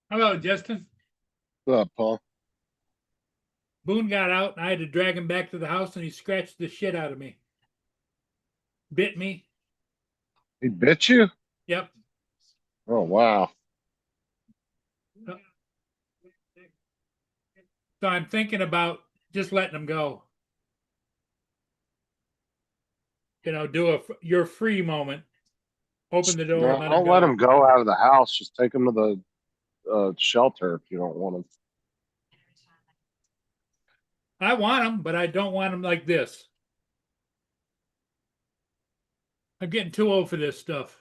Hello, Justin. What's up, Paul? Boone got out and I had to drag him back to the house and he scratched the shit out of me. Bit me. He bit you? Yep. Oh, wow. So I'm thinking about just letting him go. Do your free moment. Open the door No, and let him don't go. let him go out of the house. Just take him to the shelter if you don't want him. I want him, but I don't want him like this. I'm getting too old for this stuff.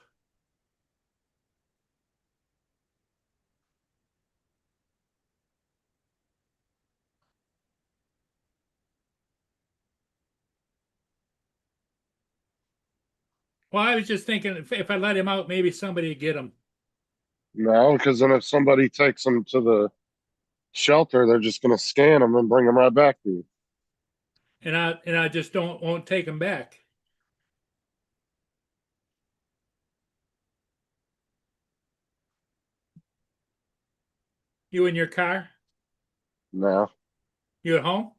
Well, I was just thinking if I let him out, maybe somebody would get him. No, because then if somebody takes him to the shelter, they're just going to scan him and bring him right back to you. And I just won't take him back. You in your car? No. You at home?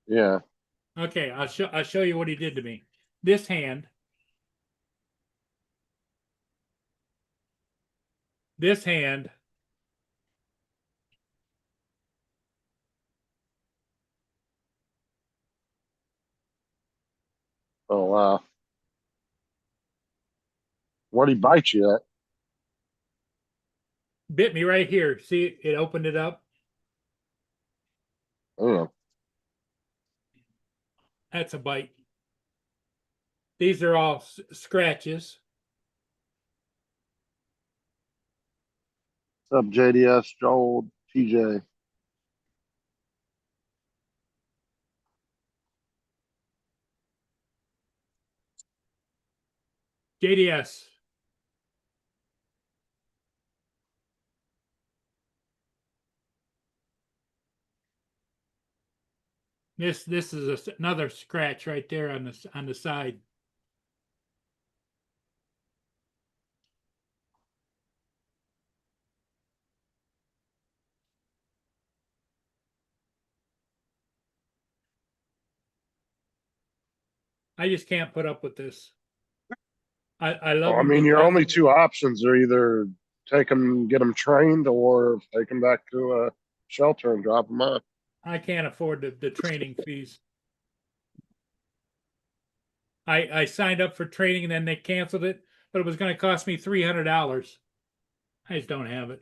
Yeah. Okay, I'll show you what he did to me. This hand, this hand, Oh, wow. Where'd he bite you at? bit me right here. See, it opened it up. Oh, That's a bite. These are all scratches. what's up, JDS, Joel, TJ? JDS. This is another scratch right there on the side. I just can't put up with this. I love Well, I them mean, to your death. only two options are either take him, get him trained, or take him back to a shelter and drop him off. I can't afford the training fees. I signed up for training and then they canceled it, but it was going to cost me $300. I just don't have it.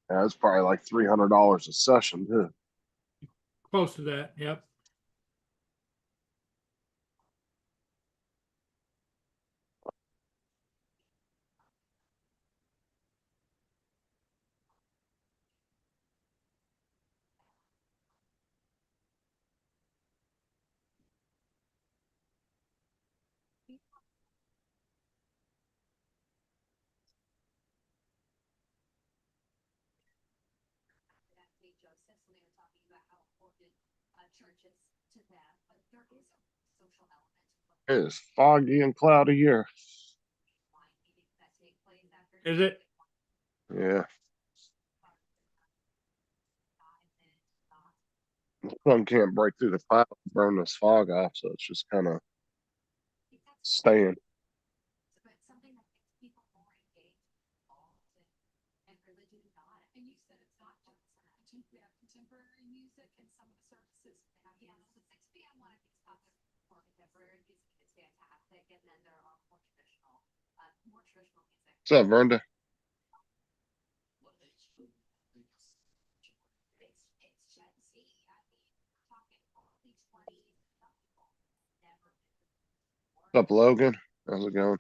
Yeah, it's probably like $300 a session, too. Close to that. Yep. It is foggy and cloudy here. Is it? Yeah. The sun can't break through the clouds and burn this fog off, so it's just kind of staying. What's up, Vernda? What's up, Logan? How's it going?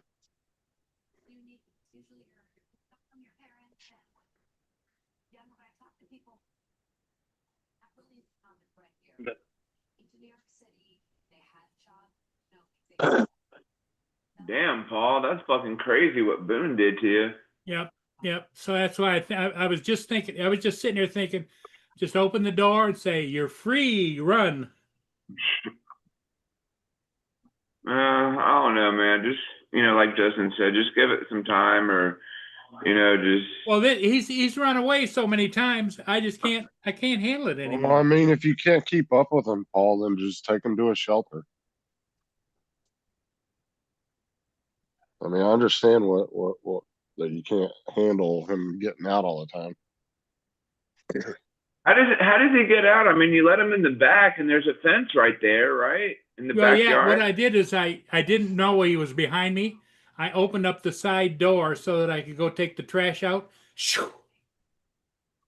Damn, Paul, that's fucking crazy what Boone did to you. Yep. Yep. So that's why I was just thinking, I was just sitting there thinking, just open the door and say, "You're free, run." I don't know, man. Just, like Justin said, just give it some time, or, just. Well, he's run away so many times. I can't handle it Well, anymore. I mean, if you can't keep up with him, Paul, then just take him to a shelter. I mean, I understand what that you can't handle him getting out all the time. How does he get out? I mean, you let him in the back, and there's a fence right there, right? In the Well, yeah, backyard. what I did is I didn't know he was behind me. I opened up the side door so that I could go take the trash out. Shoo!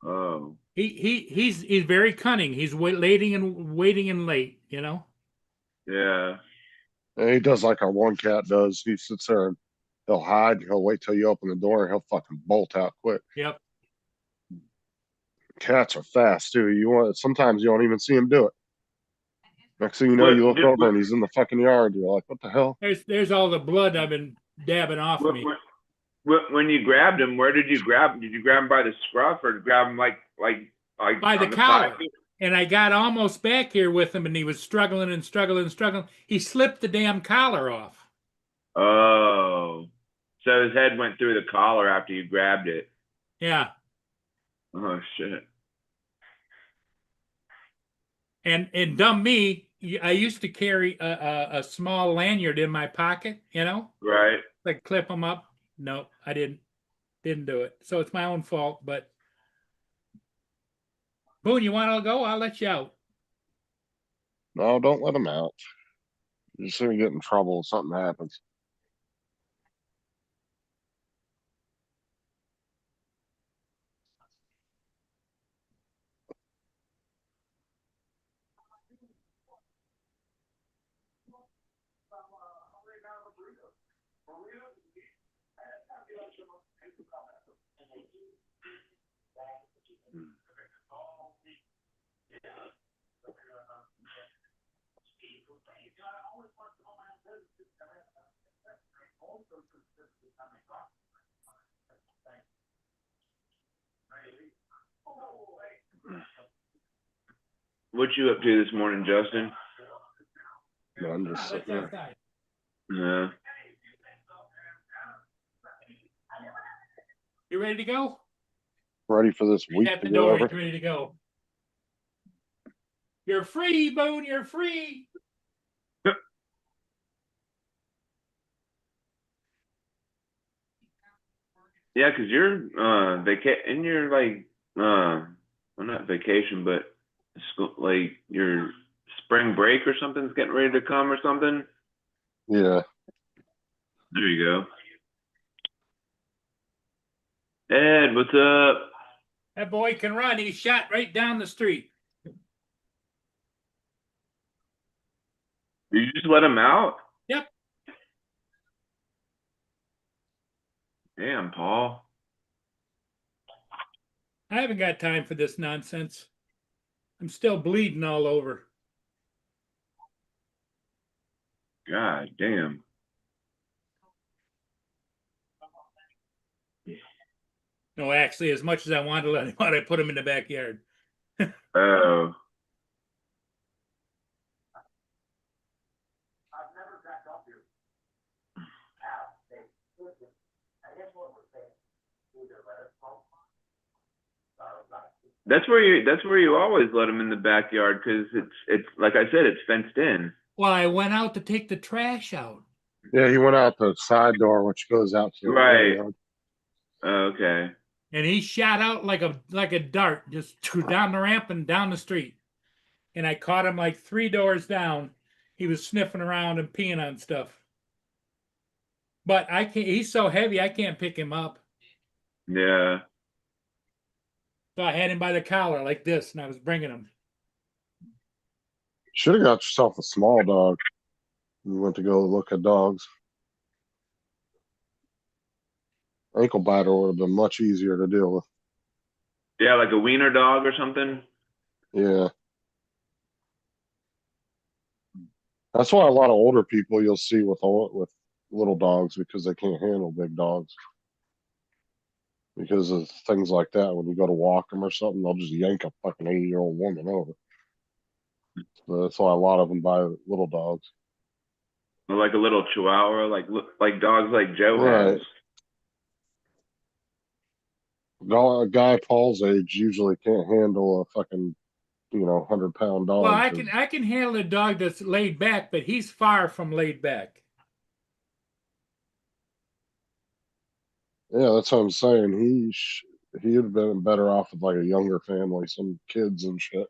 Oh. He's very cunning. He's waiting and late, you know. Yeah. And he does like our one cat does. He sits there and he'll hide. He'll wait till you open the door and he'll fucking bolt out quick. Yep. Cats are fast too. Sometimes you don't even see him do it. Next thing you know, you look over and he's in the fucking yard. You're like, what the hell? There's all the blood I've been dabbing off me. When you grabbed him, where did you grab him? Did you grab him by the scruff, or grab him like by the collar? And I got almost back here with him, and he was struggling and struggling and struggling. He slipped the damn collar off. Oh, so his head went through the collar after you grabbed it. Yeah. Oh shit. And dumb me, I used to carry a small lanyard in my pocket, you know? Right. Like clip them up. No, I didn't do it. So it's my own fault, but Boone, you want to go? I'll let you out. No, don't let him out. You're just gonna get in trouble if something happens. What you up to this morning, Justin? No, I'm just sitting there. Yeah. You ready to go? Ready for this week At to the go door, over. he's ready to go. You're free, Boone. You're free. Yeah, because you're in your well, not vacation, but school, like your spring break or something's getting ready to come or something. Yeah. There you go. Ed, what's up? That boy can run. He shot right down the street. Did you just let him out? Yep. Damn, Paul. I haven't got time for this nonsense. I'm still bleeding all over. God damn. No, actually, as much as I wanted to let him out, I put him in the backyard. Oh. That's where you always let them in the backyard because it's like I said, it's fenced in. Well, I went out to take the trash out, Yeah, he went out the side door, which goes out to the Right. yard. Okay. and he shot out like a dart, just down the ramp and down the street. And I caught him like 3 doors down. He was sniffing around and peeing on stuff. But I can't. He's so heavy, I can't pick him up. Yeah. So I had him by the collar like this, and I was bringing him. Should have got yourself a small dog. You went to go look at dogs. Ankle biter would have been much easier to deal with. Yeah, like a wiener dog or something. Yeah. That's why a lot of older people you'll see with little dogs because they can't handle big dogs. Because of things like that, when you go to walk them or something, they'll just yank a fucking 80-year-old woman over. So that's why a lot of them buy little dogs. Or like a little chihuahua, like dogs like Joe Right. has. A guy Paul's age usually can't handle a fucking 100-pound dog. Well, I can handle a dog that's laid back, but he's far from laid back. Yeah, that's what I'm saying. He'd have been better off with like a younger family, some kids and shit.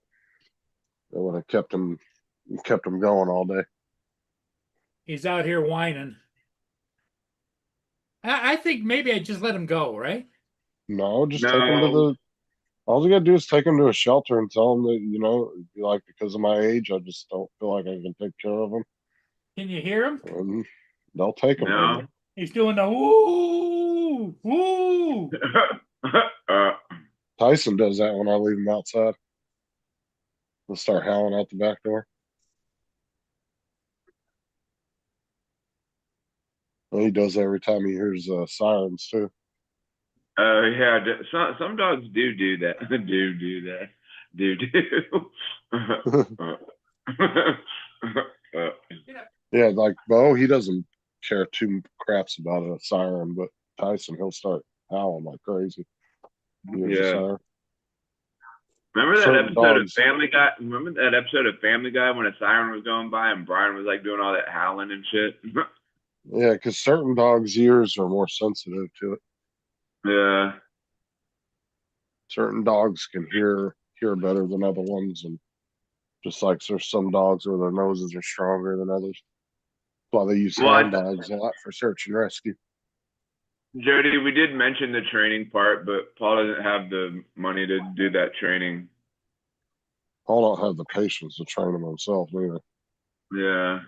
That would have kept him going all day. He's out here whining. I think maybe I just let him go, right? No, just take him to No. the. All you gotta do is take him to a shelter and tell him that be like, because of my age, I just don't feel like I can take care of him. Can you hear him? And they'll take him. No. He's doing the woo, woo. Tyson does that when I leave him outside. He'll start howling out the back door. And he does every time he hears sirens too. Yeah. Some dogs do that. do that. Do. Yeah, like Bo, he doesn't care two craps about a siren, but Tyson, he'll start howling like crazy. He hears a Yeah. siren. Remember that Certain episode dogs- of Family Guy? Remember that episode of Family Guy when a siren was going by and Brian was like doing all that howling and shit? Yeah, because certain dogs' ears are more sensitive to it. Yeah. Certain dogs can hear better than other ones, and just like there's some dogs where their noses are stronger than others. That's why they use Well, hound dogs a lot for search and rescue. Jody, we did mention the training part, but Paul doesn't have the money to do that training. Paul don't have the patience to train them himself neither. Yeah.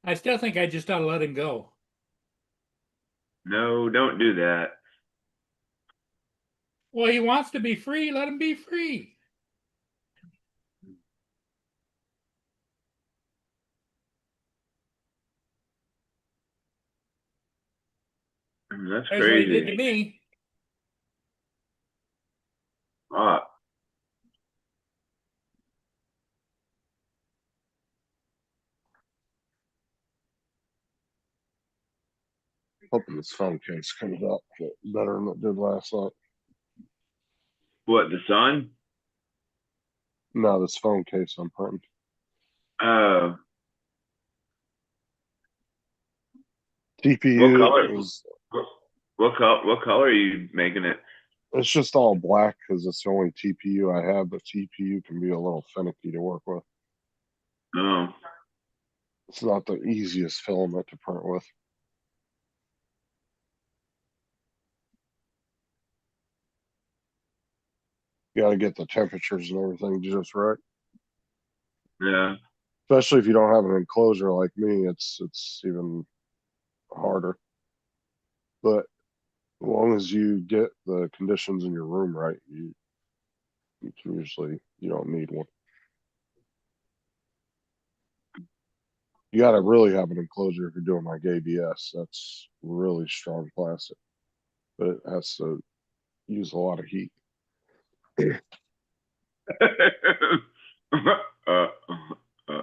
I still think I just ought to let him go. No, don't do that. Well, he wants to be free. Let him be free. That's That's what he did crazy. to me. Ah, Hoping this phone case comes out better than it did last night. what, the sun? No, this phone case I'm printing. Oh, TPU what color? is What color are you making it? it's just all black because it's the only TPU I have, but TPU can be a little finicky to work with. Oh, It's not the easiest filament to print with. You got to get the temperatures and everything just right. yeah. Especially if you don't have an enclosure like me, it's even harder. But as long as you get the conditions in your room right, you can usually you don't need one. You got to really have an enclosure if you're doing like ABS. That's really strong plastic, but it has to use a lot of heat. uh, uh,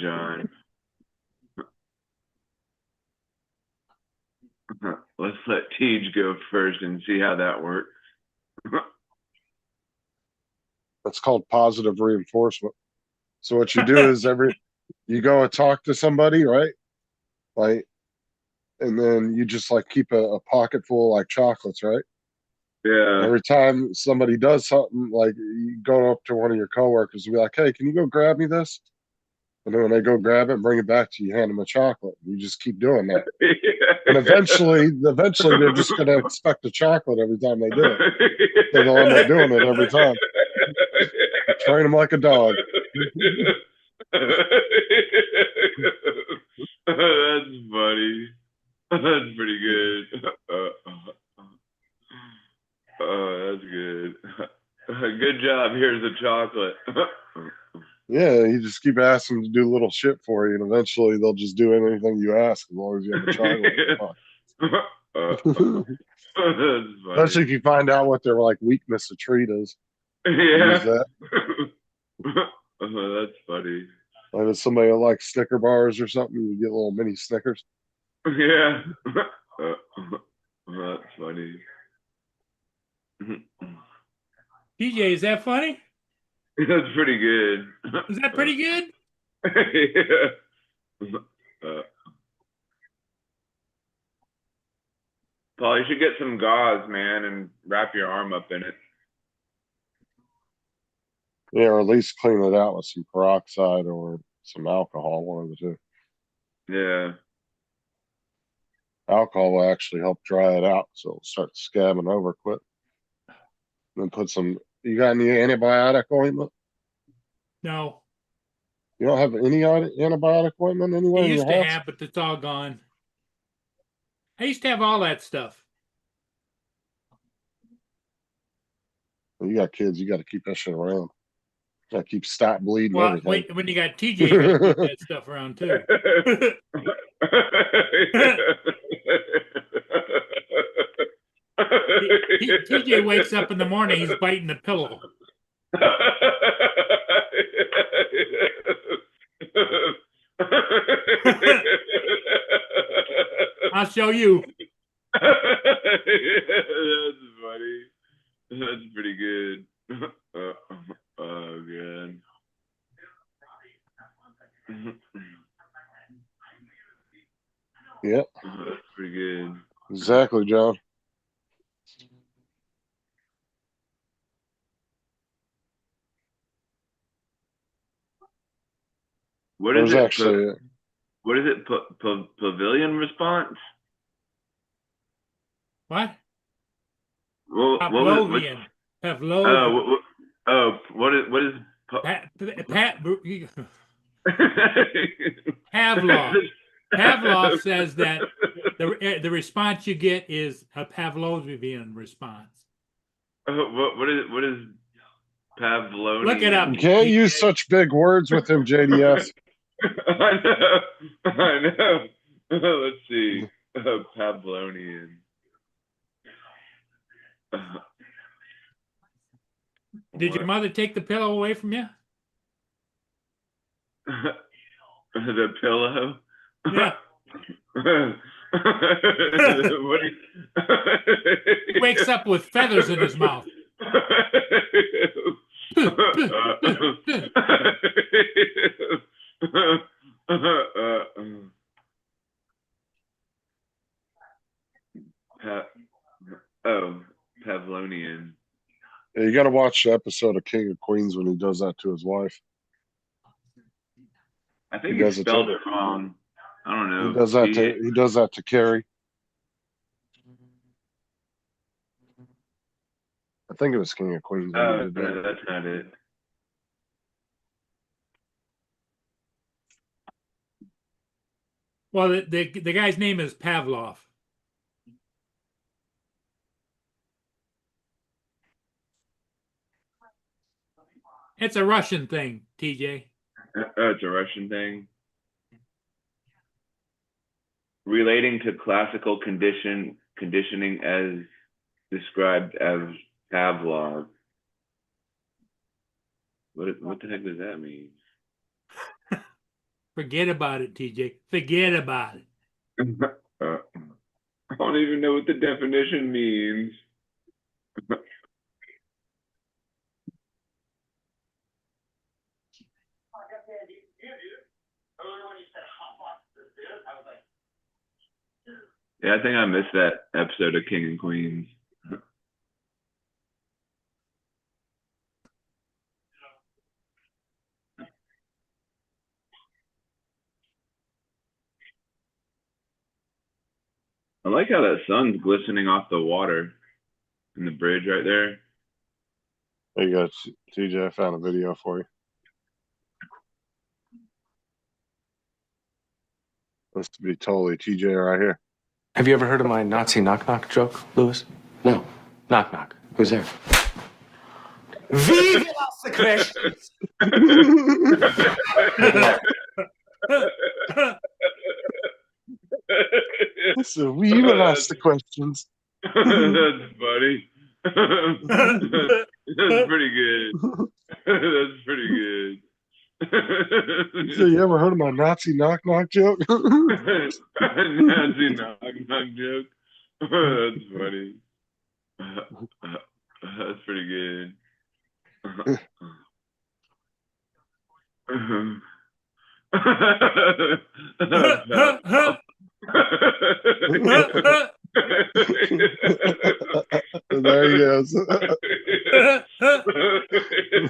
John, let's let Tej go first and see how that works. That's called positive reinforcement. So what you do is you go and talk to somebody, right? Like, and then you just like keep a pocket full of like chocolates, right? Yeah. Every time somebody does something, like you go up to one of your coworkers and be like, "Hey, can you go grab me this?" And then when they go grab it and bring it back to you, hand them a chocolate. You just keep doing that, and eventually they're just going to expect a chocolate every time they do it. So they'll end up doing it every time. Train them like a dog. That's funny. That's pretty good. Oh, that's good. Good job. Here's a chocolate. Yeah, you just keep asking them to do little shit for you, and eventually they'll just do anything you ask as long as you have a chocolate in your pocket. That's Especially funny. if you find out what their like weakness of treat is. Yeah. Use that. That's funny. Like if somebody likes Snicker bars or something, you get little mini Snickers. Yeah. That's funny. TJ, is that funny? That's pretty good. Is that pretty good? Yeah. Paul, you should get some gauze, man, and wrap your arm up in it. Yeah, or at least clean it out with some peroxide or some alcohol, one of the two. Yeah. Alcohol will actually help dry it out so it'll start scabbing over quick. Then put some, you got any antibiotic ointment? No. You don't have any antibiotic ointment I anywhere in used your to house? have, but it's all gone. I used to have all that stuff. You got kids, you got to keep that shit around. Got to keep stop bleeding Well, everything. wait, when you got TJ, you got to keep that stuff around too. TJ wakes up in the morning, he's biting the pillow. I'll show you. That's funny. That's pretty good. Oh, good. Yep, That's pretty good. exactly, John. What is There's it? actually, What is it? Pavilion response? What? Well, what was it? Pavlovian. Pavlov. What is Pavlov. Pavlov says that the response you get is a Pavlovian response. What is Pavlonian? Look it up. you can't use such big words with him, JDS. I know. I know. Let's see. Pavlonian. Did your mother take the pillow away from you? The pillow? Yeah. What He wakes up with feathers in his mouth. Pavlonian. Yeah, you got to watch the episode of King of Queens when he does that to his wife. I think He he does it spelled to- it wrong. I don't know. He does that to Carrie. I think it was King of Queens when he did that. That's not it. Well, the guy's name is Pavlov. It's a Russian thing, TJ. It's a Russian thing. Relating to classical conditioning as described as Pavlov. What the heck does that mean? Forget about it, TJ. Forget about it. I don't even know what the definition means. Yeah, I think I missed that episode of King and Queens. I like how that sun's glistening off the water in the bridge right there. There you go, TJ. I found a video for you. This to be totally TJ right here. Have you ever heard of my Nazi knock-knock joke, Louis? No. Knock-knock. Who's there? Vive la secretions! So we will ask the questions. That's funny. That's pretty good. That's pretty good. So you ever heard of my Nazi knock knock joke? Nazi knock knock joke. That's funny. That's pretty good. There he goes. Oh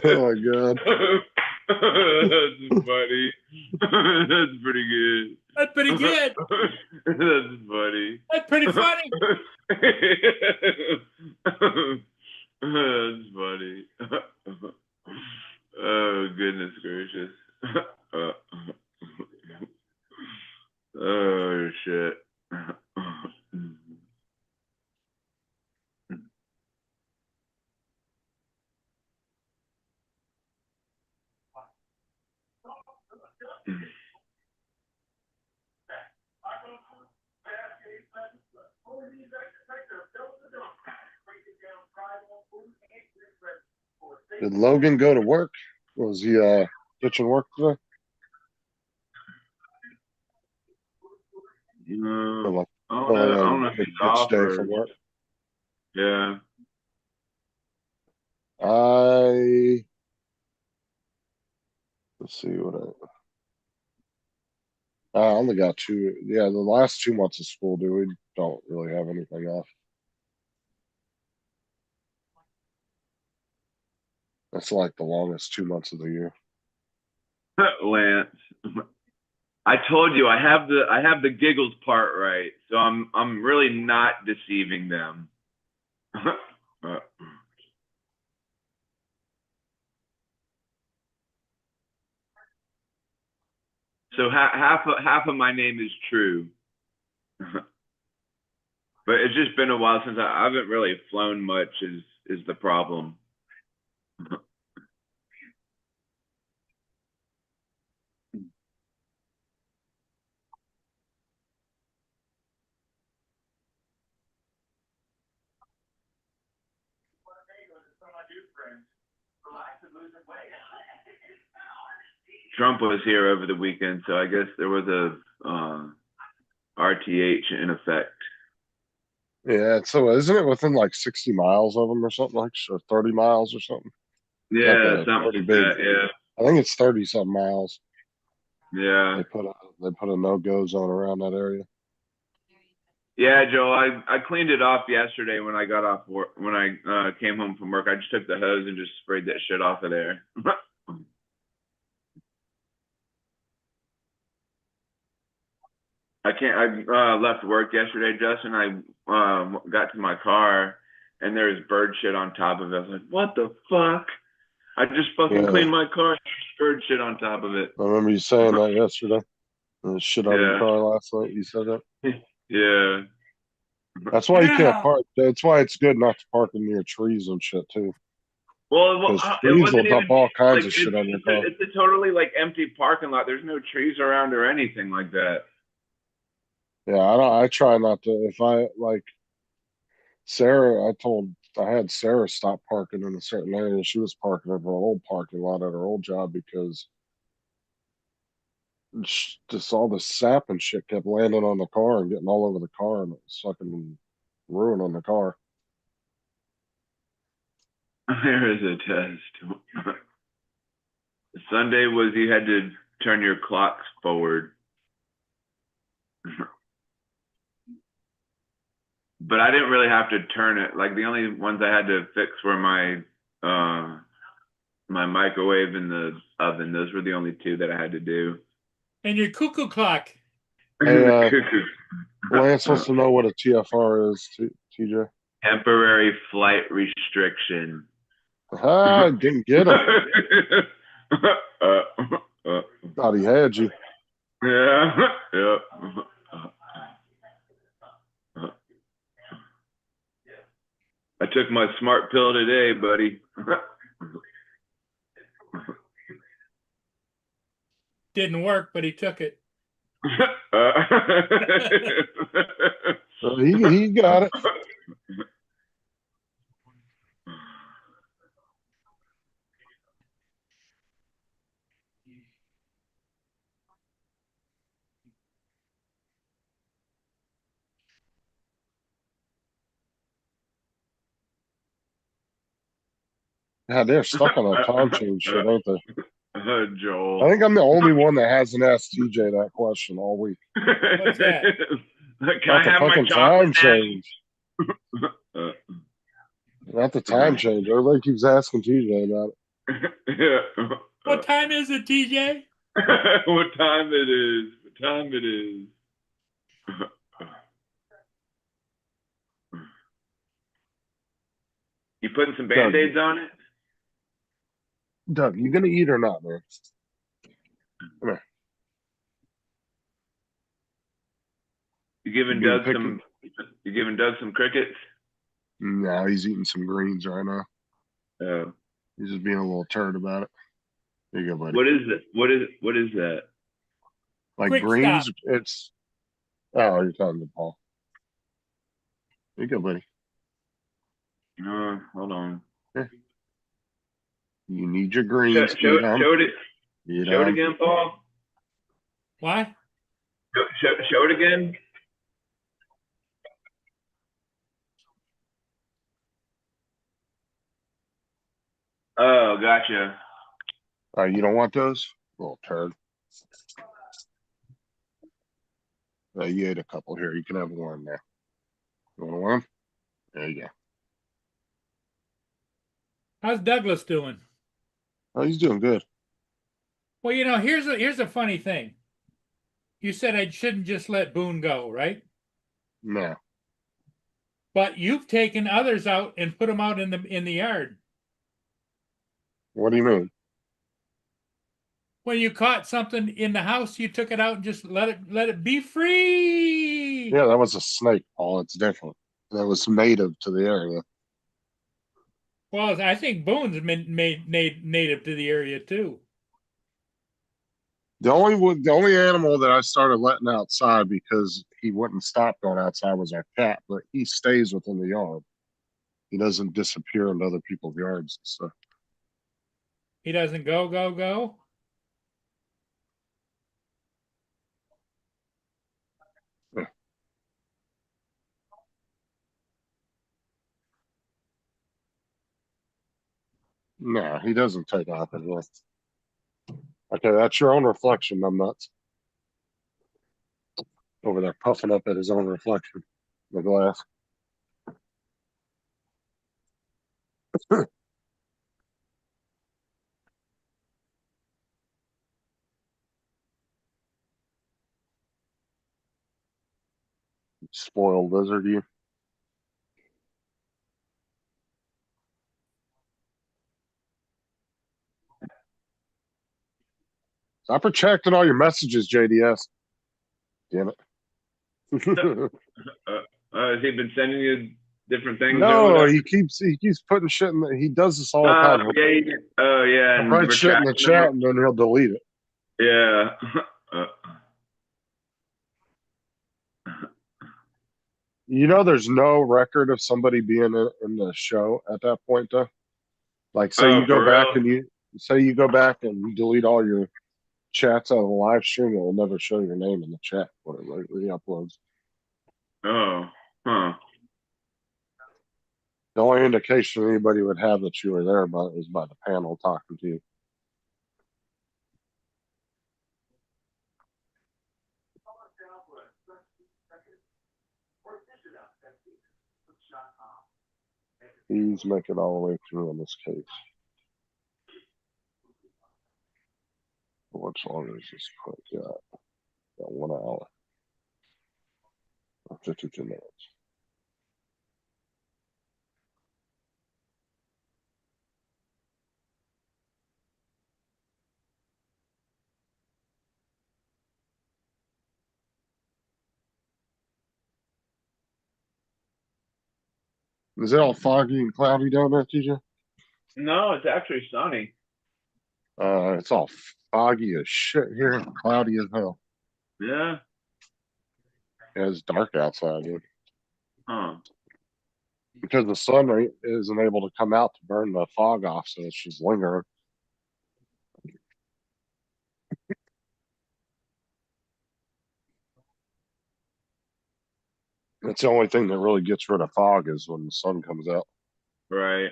my god. That's funny. That's pretty good. That's pretty good. That's funny. That's pretty funny. That's funny. Oh, goodness gracious. Oh, shit. Did Logan go to work? Was he ditching work today? Or like, I don't know if big he's ditch off day or, from work? yeah. Let's see what I only got two. Yeah, the last 2 months of school, dude, we don't really have anything off. That's like the longest 2 months of the year. Lance, I told you I have the giggles part right, so I'm really not deceiving them. So half of my name is true, but it's just been a while since I haven't really flown much. Is the problem? Trump was here over the weekend, so I guess there was a RTH in effect. Yeah, so isn't it within like 60 miles of them or something like, or 30 miles or something? Yeah, a something pretty like big- that. Yeah, I think it's 30 something miles. yeah. They put a no-go zone around that area. Yeah, Joe, I cleaned it off yesterday when I got off work. When I came home from work, I just took the hose and just sprayed that shit off of there. I left work yesterday, Justin. I got to my car and there's bird shit on top of it. I was like, what the fuck? I just fucking Yeah. cleaned my car. Bird shit on top of it. I remember you saying that yesterday. The shit on your Yeah. car last night. You said that. Yeah. That's why you Yeah. can't park. That's why it's good not to park near trees and shit too. Because it trees will wasn't dump even all kinds like of shit on your car. it's a totally like empty parking lot. There's no trees around or anything like that. Yeah, I try not to. If I like Sarah, I had Sarah stop parking in a certain area. She was parking in her old parking lot at her old job because just all the sap and shit kept landing on the car and getting all over the car, and it was fucking ruining the car. There is a test. Sunday was you had to turn your clocks forward. But I didn't really have to turn it. Like the only ones I had to fix were my microwave and the oven. Those were the only two that I had to do. And your cuckoo clock. Hey, Lance wants to know what a TFR is, TJ. Temporary flight restriction. I didn't get him. Thought he had you. Yeah. Yeah. I took my smart pill today, buddy. Didn't work, but he took it. He got it. Yeah, they're stuck on that time change shit, ain't they? Joel. I think I'm the only one that hasn't asked TJ that question all week. What's that? Can I Not the have my fucking chocolate time now? change. Not the time change. Everybody keeps asking TJ about it. What time is it, TJ? What time it is? What time it is? You putting some Band-Aids on it? Doug, you gonna eat or not, man? Come here. You giving You Doug picky? some? You giving Doug some crickets? No, he's eating some greens right now. Oh. He's just being a little turd about it. There you go, buddy. What is it? What is that? Like Quick greens, stop. it's. Oh, you're talking to Paul. There you go, buddy. Hold on. You need your Show, greens. show, Eat 'em. show it. Eat Show it 'em. again, Paul. What? Show it again. Oh, gotcha. You don't want those? Little turd. You ate a couple here. You can have one there. You want one? There you go. How's Douglas doing? Oh, he's doing good. Well, here's a funny thing. You said I shouldn't just let Boone go, right? No. But you've taken others out and put them out in the yard. What do you mean? When you caught something in the house, you took it out and just let it be free. Yeah, that was a snake, Paul. It's different. That was native to the area. Well, I think Boone's made native to the area too. The only animal that I started letting outside because he wouldn't stop going outside was our cat, but he stays within the yard. He doesn't disappear into other people's yards and stuff. He doesn't go. Yeah. No, he doesn't take off and run. Okay, that's your own reflection, I'm nuts. Over there puffing up at his own reflection in the glass. Spoiled lizard, you. Stop protecting all your messages, JDS. Damn it. Has he been sending you different things or No, whatever. he keeps putting shit in. He does this all the time. He'll, Yeah, oh yeah, he'll and write shit in the retracting them. chat and then he'll delete it. Yeah. You know, there's no record of somebody being in the show at that point, though. Like, say Oh, you go for back real? and you delete all your chats out of the live stream, it will never show your name in the chat when it re-uploads. Oh, huh. The only indication anybody would have that you were there is by the panel talking to you. Please make it all the way through in this case. How much longer is this quick? Got 1 hour. 52 minutes. Is it all foggy and cloudy down there, TJ? No, it's actually sunny. It's all foggy as shit here and cloudy as hell. Yeah. Yeah, it's dark outside, dude. Huh. Because the sun isn't able to come out to burn the fog off, so it's just lingering. It's the only thing that really gets rid of fog is when the sun comes out, Right.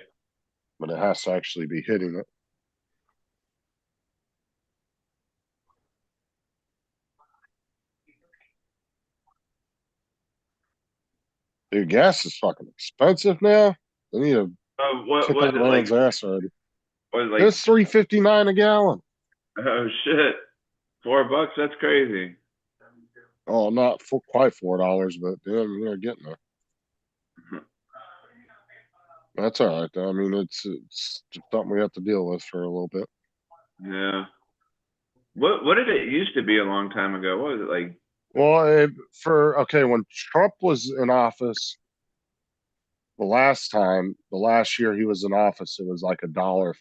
but it has to actually be hitting it. Dude, gas is fucking expensive now. They need to What kick was that it like? man's ass already. Was it like? It's $3.59 a gallon. Oh shit. $4? That's crazy. Oh, not for quite $4, but damn, they're getting there. That's all right though. I mean, it's just something we have to deal with for a little bit. Yeah. What did it used to be a long time ago? What was it like? Well, when Trump was in office, the last year he was in office, it was like $1.40,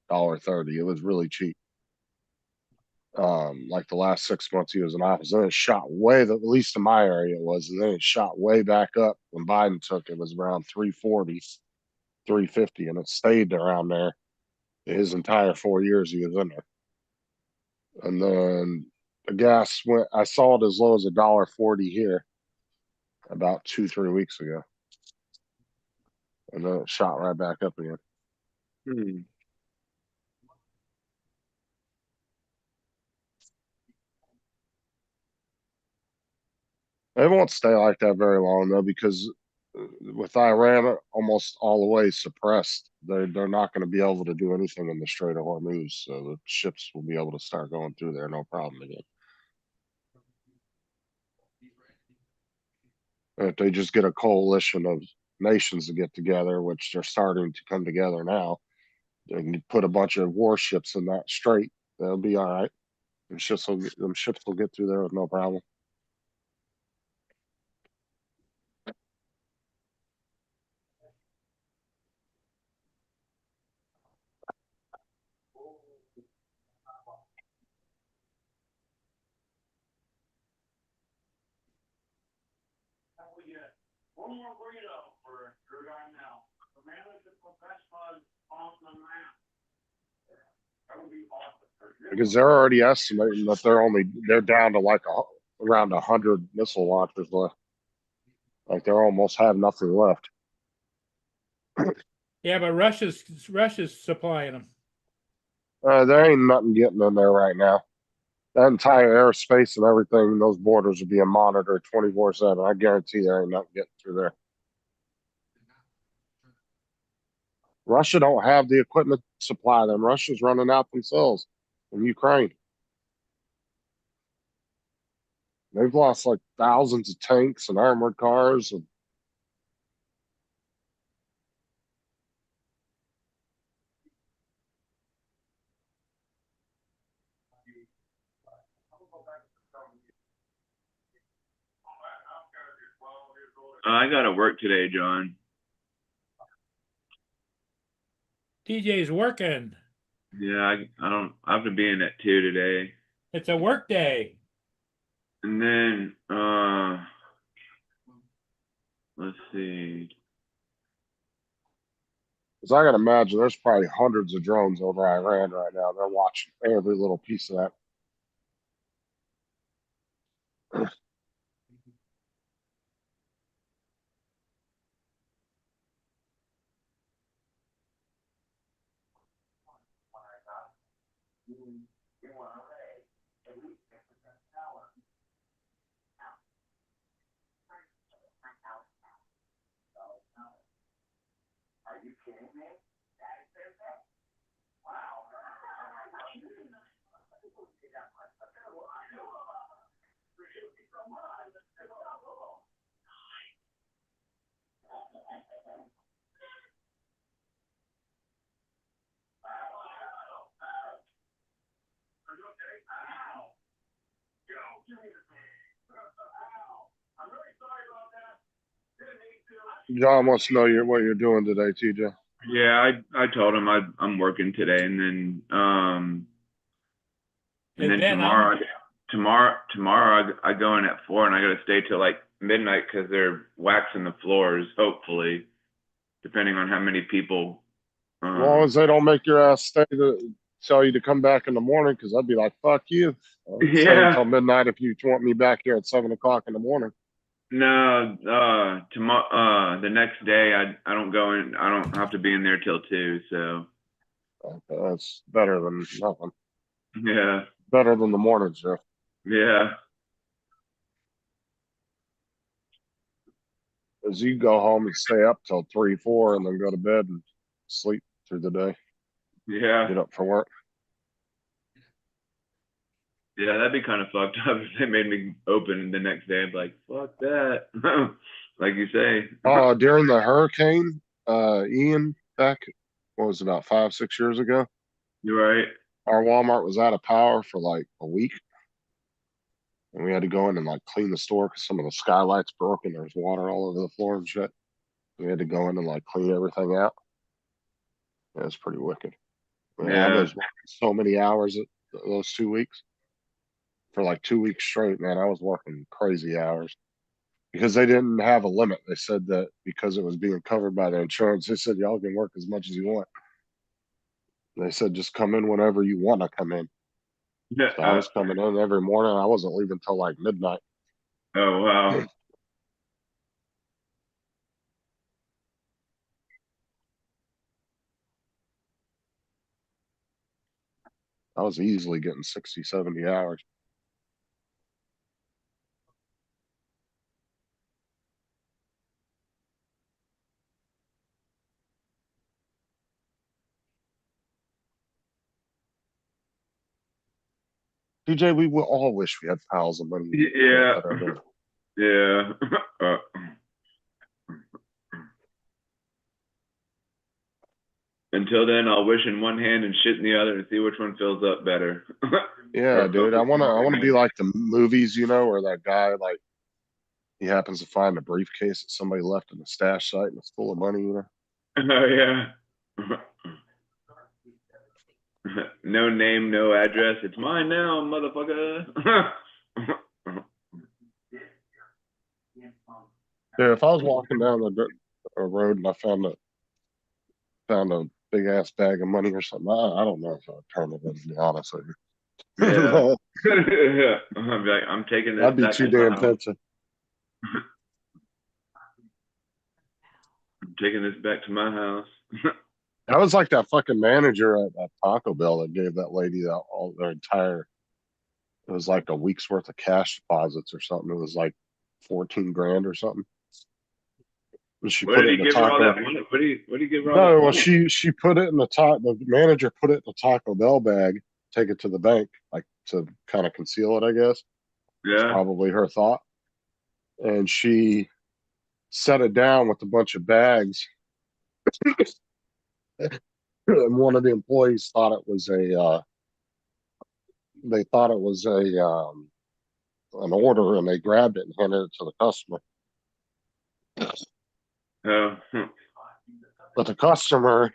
$1.30. It was really cheap. Like the last 6 months he was in office, then it shot at least in my area it was, and then it shot way back up when Biden took it. Was around 340, 350, and it stayed around there his entire 4 years he was in there. And then the gas went. I saw it as low as $1.40 here about 2-3 weeks ago, and then it shot right back up again. Hmm. It won't stay like that very long though, because with Iran almost all the way suppressed, they're not going to be able to do anything in the Strait of Hormuz. So the ships will be able to start going through there, no problem again. If they just get a coalition of nations to get together, which they're starting to come together now, and put a bunch of warships in that strait, they'll be all right. Them ships will get through there with no problem. Because they're already estimating that they're down to like around 100 missile launchers left. Like they're almost have nothing left. Yeah, but Russia's supplying them. There ain't nothing getting in there right now. That entire airspace and everything, those borders are being monitored 24/7. I guarantee there ain't nothing getting through there. Russia don't have the equipment to supply them. Russia's running out themselves in Ukraine. They've lost like thousands of tanks and armored cars. And I gotta work today, John. TJ's working. Yeah, I have to be in at 2 today. It's a work day. And then, let's see. Cause I gotta imagine there's probably hundreds of drones over Iran right now. They're watching every little piece of that. John wants to know what you're doing today, TJ. Yeah, I told him I'm working today, and then And then tomorrow I go in at 4, and I gotta stay till like midnight because they're waxing the floors. Hopefully, depending on how many people. As long as they don't make your ass stay to tell you to come back in the morning, because I'd be like, fuck you. Stay Yeah. until midnight if you want me back here at 7 o'clock in the morning. No, tomorrow, the next day I don't go in. I don't have to be in there till 2. So That's better than nothing. yeah, Better than the morning shift. yeah, Because you go home and stay up till 3, 4, and then go to bed and sleep through the day. yeah, Get up for work. yeah. That'd be kind of fucked up if they made me open the next day. I'd be like, fuck that. Like you say. During the hurricane, Ian, back, what was it, about 5, 6 years ago? You're right. Our Walmart was out of power for like a week. And we had to go in and like clean the store because some of the skylights broke and there was water all over the floor and shit. We had to go in and like clean everything out. Yeah, it was pretty wicked. I Yeah. was working so many hours those 2 weeks. For like 2 weeks straight, man, I was working crazy hours. Because they didn't have a limit. They said that because it was being covered by the insurance, they said y'all can work as much as you want. They said just come in whenever you want to come in. Yeah. So I was coming in every morning. I wasn't leaving till like midnight. Oh wow. I was easily getting 60, 70 hours. DJ, we will all wish we had piles of money. Yeah. Yeah. Until then, I'll wish in one hand and shit in the other and see which one fills up better. Yeah, dude. I wanna be like the movies, where that guy like he happens to find a briefcase that somebody left in a stash site and it's full of money, Oh yeah. No name, no address. It's mine now, motherfucker. Yeah, if I was walking down the road and I found a big ass bag of money or something, I don't know if I'd turn it in, to be honest with you. Yeah. I'm like, I'm taking this. I'd be back too to my damn house. pensive. I'm taking this back to my house. I was like that fucking manager at Taco Bell that gave that lady all their entire. It was like a week's worth of cash deposits or something. It was like 14 grand or something. She What put did it he in the give her all taco. that money? What did he give her all No, that well, money? she put it in the top. The manager put it in the Taco Bell bag, take it to the bank, like to kind of conceal it, I guess. It's Yeah. probably her thought. And she set it down with a bunch of bags. And one of the employees thought it was they thought it was an order, and they grabbed it and handed it to the customer. Oh. But the customer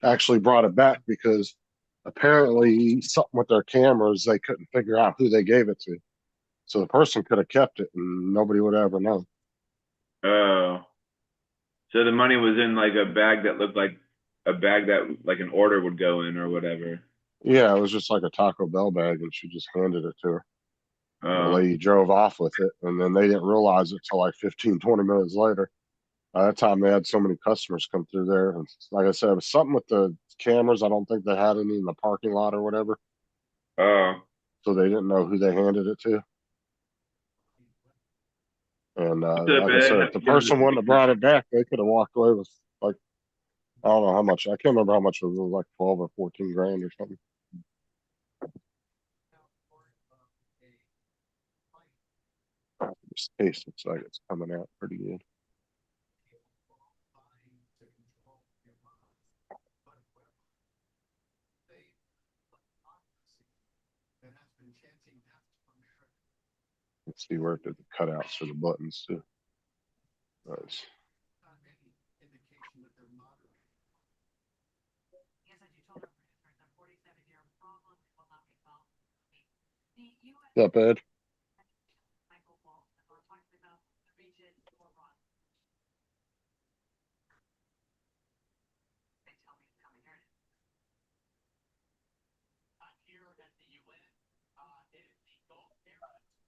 actually brought it back because apparently something with their cameras, they couldn't figure out who they gave it to. So the person could have kept it and nobody would ever know. Oh. So the money was in like a bag that looked like a bag that like an order would go in or whatever. Yeah, it was just like a Taco Bell bag and she just handed it to her. The Oh. lady drove off with it and then they didn't realize it till like 15, 20 minutes later. By that time, they had so many customers come through there. And like I said, it was something with the cameras. I don't think they had any in the parking lot or whatever. Oh. So they didn't know who they handed it to. And What's up, like I Ed? said, if the person wouldn't have brought it back, they could have walked away with like, I don't know how much. I can't remember how much it was, like 12 or 14 grand or something. This case looks like it's coming out pretty good. Let's see where it did the cutouts for the buttons too. Nice. What's up, Ed?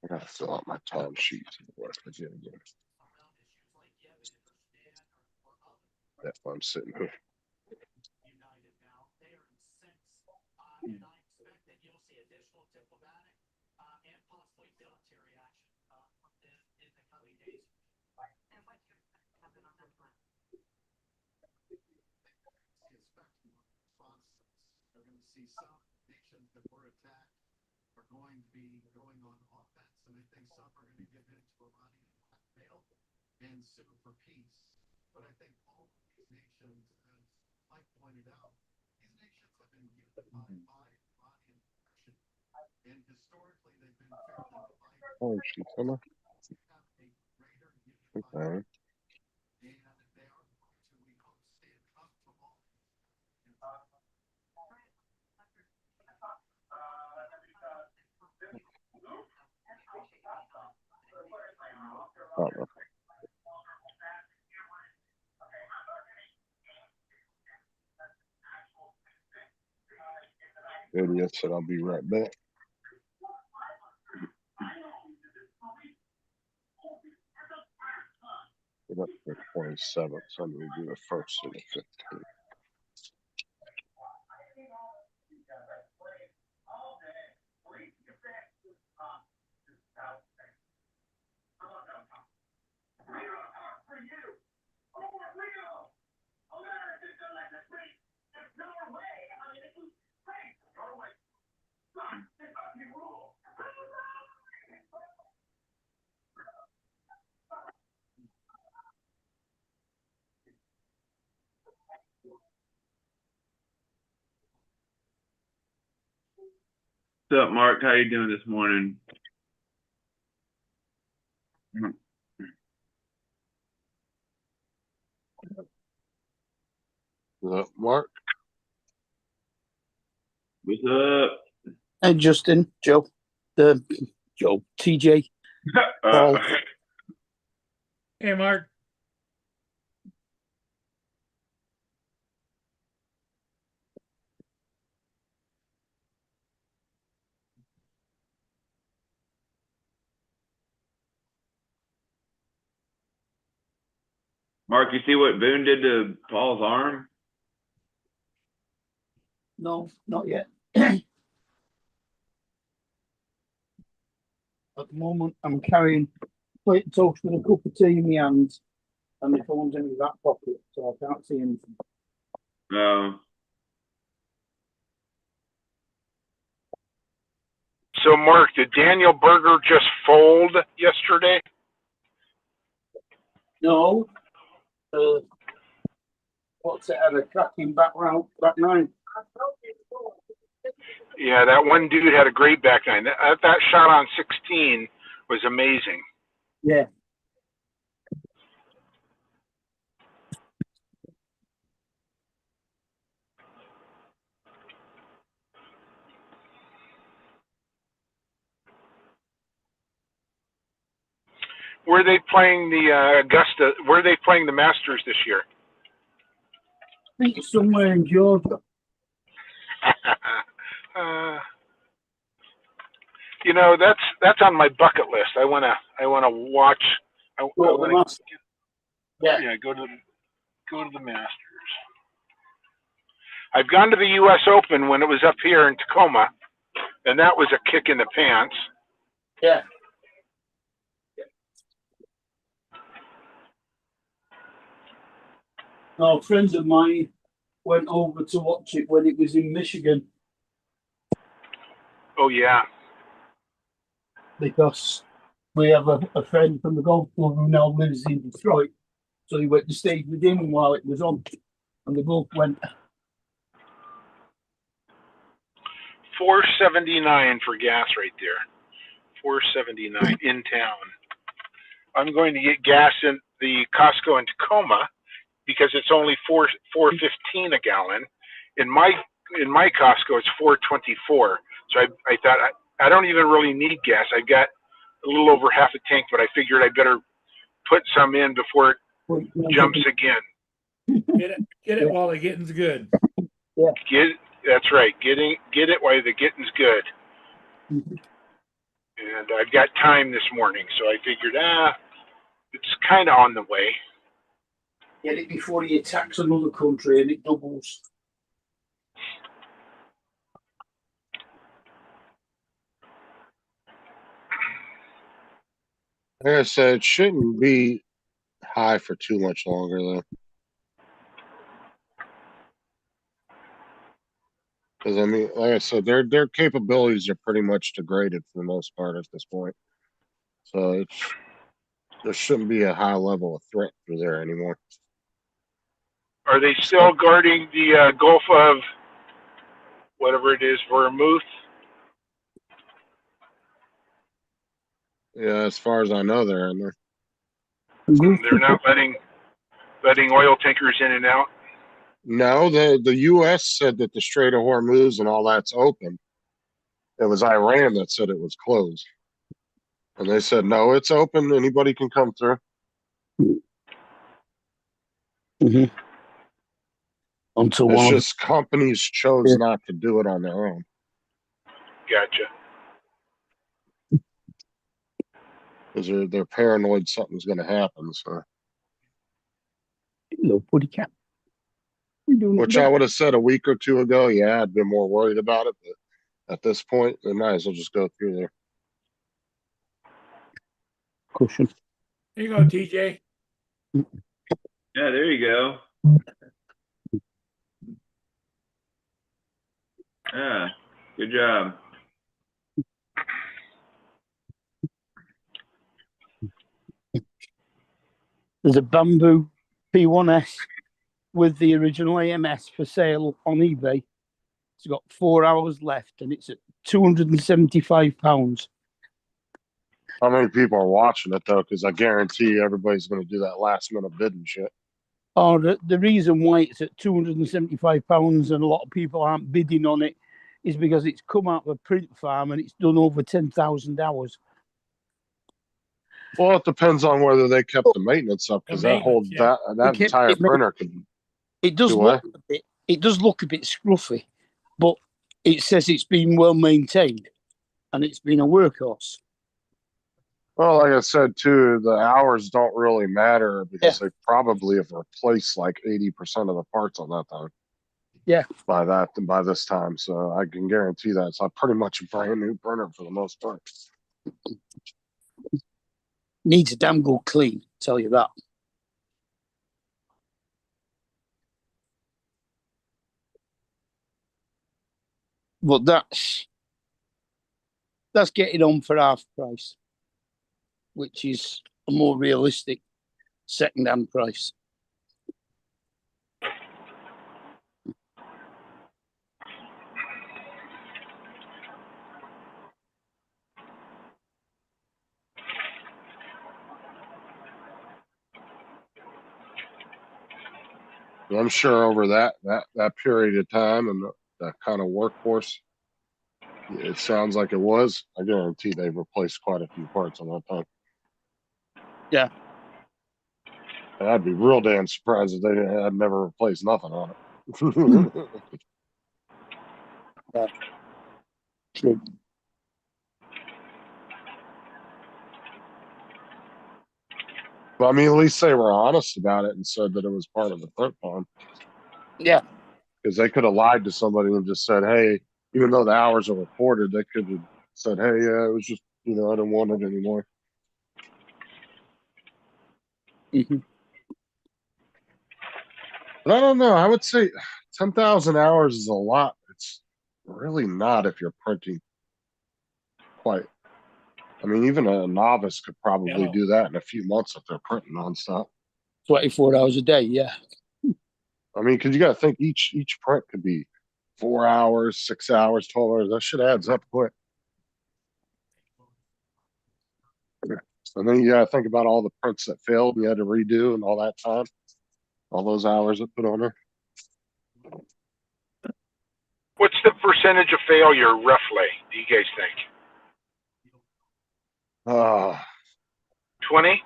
I gotta fill out my time sheet. That's why I'm sitting here. Oh, she's gonna. Okay. Oh, no. Idiot said I'll be right back. Get up to the 27th, so I'm gonna do the first and the 15th. What's up, Mark? How you doing this morning? Mark? What's up? Hey, Justin, Joe, TJ, Paul. Hey, Mark. Mark, you see what Boone did to Paul's arm? No, not yet. At the moment, I'm carrying plate of toast with a cup of tea in my hands, and the phone's in my back pocket, so I can't see anything. No. So, Mark, did Daniel Berger just fold yesterday? No. What's it? Had a cracking back nine. Yeah, that one dude had a great back nine. That shot on 16 was amazing. Yeah. where are they playing the Augusta? Where are they playing the Masters this year? I think it's somewhere in Georgia. uh, you know, that's on my bucket list. I wanna watch. I Well, the wanna, Masters. Yeah. yeah, go to the Masters. I've gone to the U.S. Open when it was up here in Tacoma, and that was a kick in the pants. Yeah. No, friends of mine went over to watch it when it was in Michigan Oh yeah. because we have a friend from the golf club who now lives in Detroit. So he went to stay with him while it was on, and they both went. $4.79 for gas right there. $4.79 in town. I'm going to get gas in the Costco in Tacoma because it's only $4.15 a gallon. In my Costco, it's $4.24. So I thought I don't even really need gas. I got a little over half a tank, but I figured I better put some in before it jumps again. Get it while the getting's good. That's right. Get it while the getting's good. And I've got time this morning, so I figured, it's kind of on the way. Get it before he attacks another country and it doubles. Like I said, it shouldn't be high for too much longer though. Because I mean, like I said, their capabilities are pretty much degraded for the most part at this point. So there shouldn't be a high level of threat through there anymore. Are they still guarding the Gulf of whatever it is, Vermouth? Yeah, as far as I know, they're in there. They're not letting oil tankers in and out. No, the U.S. said that the Strait of Hormuz and all that's open. It was Iran that said it was closed, and they said no, it's open. Anybody can come through. Mm-hmm. Until It's one just companies chose not to do it on their own. Gotcha. Because they're paranoid something's going to happen. So, hello, buddy cat. which I would have said a week or two ago. Yeah, I'd been more worried about it, but at this point, they might as well just go through there. Cushion. There you go, TJ. Yeah, there you go. Yeah, good job. There's a Bamboo P1S with the original AMS for sale on eBay. It's got 4 hours left and it's at £275. How many people are watching it though? Because I guarantee you everybody's going to do that last minute bidding shit. Oh, the reason why it's at £275 and a lot of people aren't bidding on it is because it's come out of a print farm and it's done over 10,000 hours. Well, it depends on whether they kept the maintenance up, because that whole maintenance, yeah. that entire printer could. It does Do look a bit. It does look a bit scruffy, but it says it's been well maintained and it's been a workhorse. Well, like I said too, the hours don't really matter because they probably have replaced like 80% of the parts on that time. Yeah. By this time, so I can guarantee that it's pretty much a brand new printer for the most part. Needs a damn good clean, tell you that. But that's getting on for half price, which is a more realistic second-hand price. I'm sure over that period of time and that kind of workforce, it sounds like it was. I guarantee they've replaced quite a few parts on that time. Yeah. And I'd be real damn surprised if they had never replaced nothing on it. True. But I mean, at least they were honest about it and said that it was part of the print farm. Yeah. Because they could have lied to somebody and just said, "Hey," even though the hours are recorded, they could have said, "Hey, yeah, it was just, I don't want it anymore." Hmm. But I don't know. I would say 10,000 hours is a lot. It's really not if you're printing quite. I mean, even a novice could probably Yeah. do that in a few months if they're printing nonstop. 24 hours a day. Yeah. I mean, because you got to think each print could be 4 hours, 6 hours, 12 hours. That shit adds up quick. And then you got to think about all the prints that failed and you had to redo and all that time, all those hours that put on there. What's the percentage of failure roughly? Do you guys think? 20?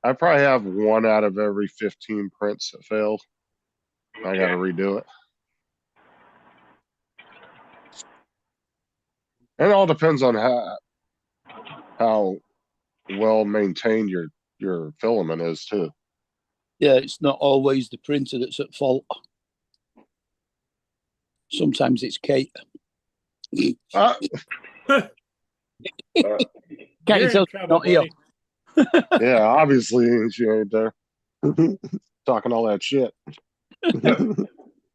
I probably have 1 out of every 15 prints that failed. I got to redo it. And it all depends on how well maintained your filament is too. Yeah. It's not always the printer that's at fault. Sometimes it's Kate. Uh, Can't You're you in tell trouble, not here? buddy. yeah, obviously she ain't there talking all that shit.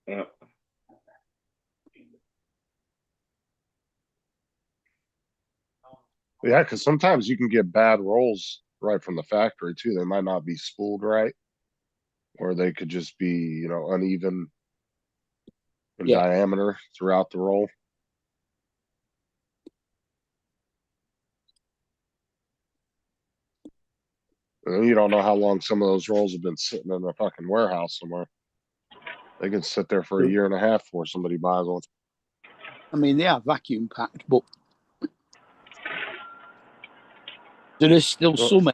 Yeah. Yeah, because sometimes you can get bad rolls right from the factory too. They might not be spooled right, or they could just be, uneven in Yeah. diameter throughout the roll. And you don't know how long some of those rolls have been sitting in a fucking warehouse somewhere. They can sit there for a year and a half before somebody buys one. I mean, they are vacuum packed, but there is still some.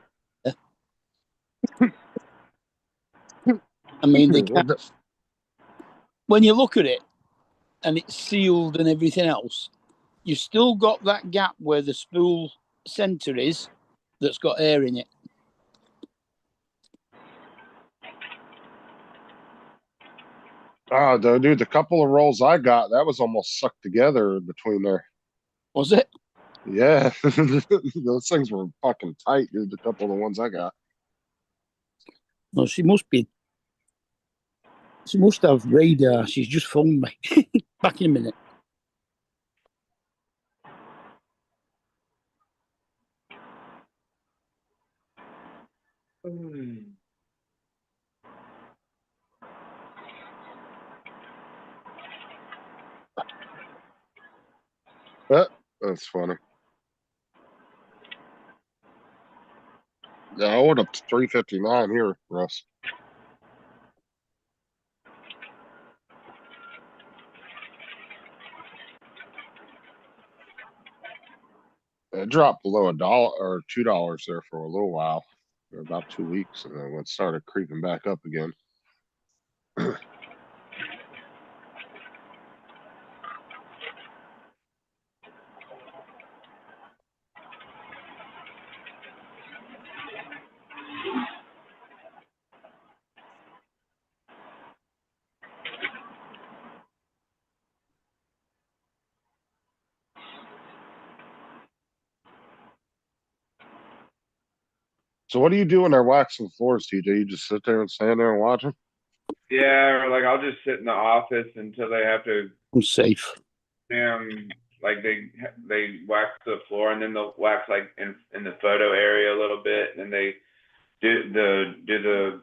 I mean, they can, when you look at it and it's sealed and everything else, you've still got that gap where the spool center is that's got air in it. Oh, dude, the couple of rolls I got, that was almost sucked together between there. Was it? Yeah, those things were fucking tight, dude. The couple of the ones I got. No, she must be. She must have radar. She's just phoned me. Back in a minute. That's funny. Yeah, I went up to 359 here, Russ. It dropped below $1 or $2 there for a little while, for about 2 weeks, and then it started creeping back up again. So what do you do when they're waxing floors, TJ? You just sit there and stand there and watch them? Yeah, or like I'll just sit in the office until they have to I'm safe. like they wax the floor and then they'll wax like in the photo area a little bit and then they do the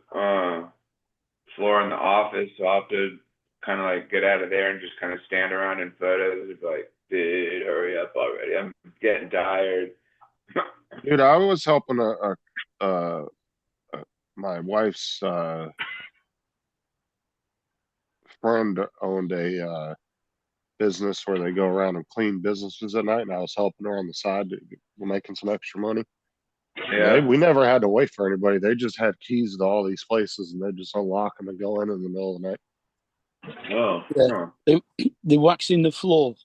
floor in the office, so I'll have to kind of like get out of there and just kind of stand around in photos and be like, dude, hurry up already, I'm getting tired. Dude, I was helping my wife's friend owned a business where they go around and clean businesses at night, and I was helping her on the side, making some extra money. Yeah. We never had to wait for anybody. They just had keys to all these places and they just unlock them and go in the middle of the night. Oh. Yeah. Huh. They're waxing the floor.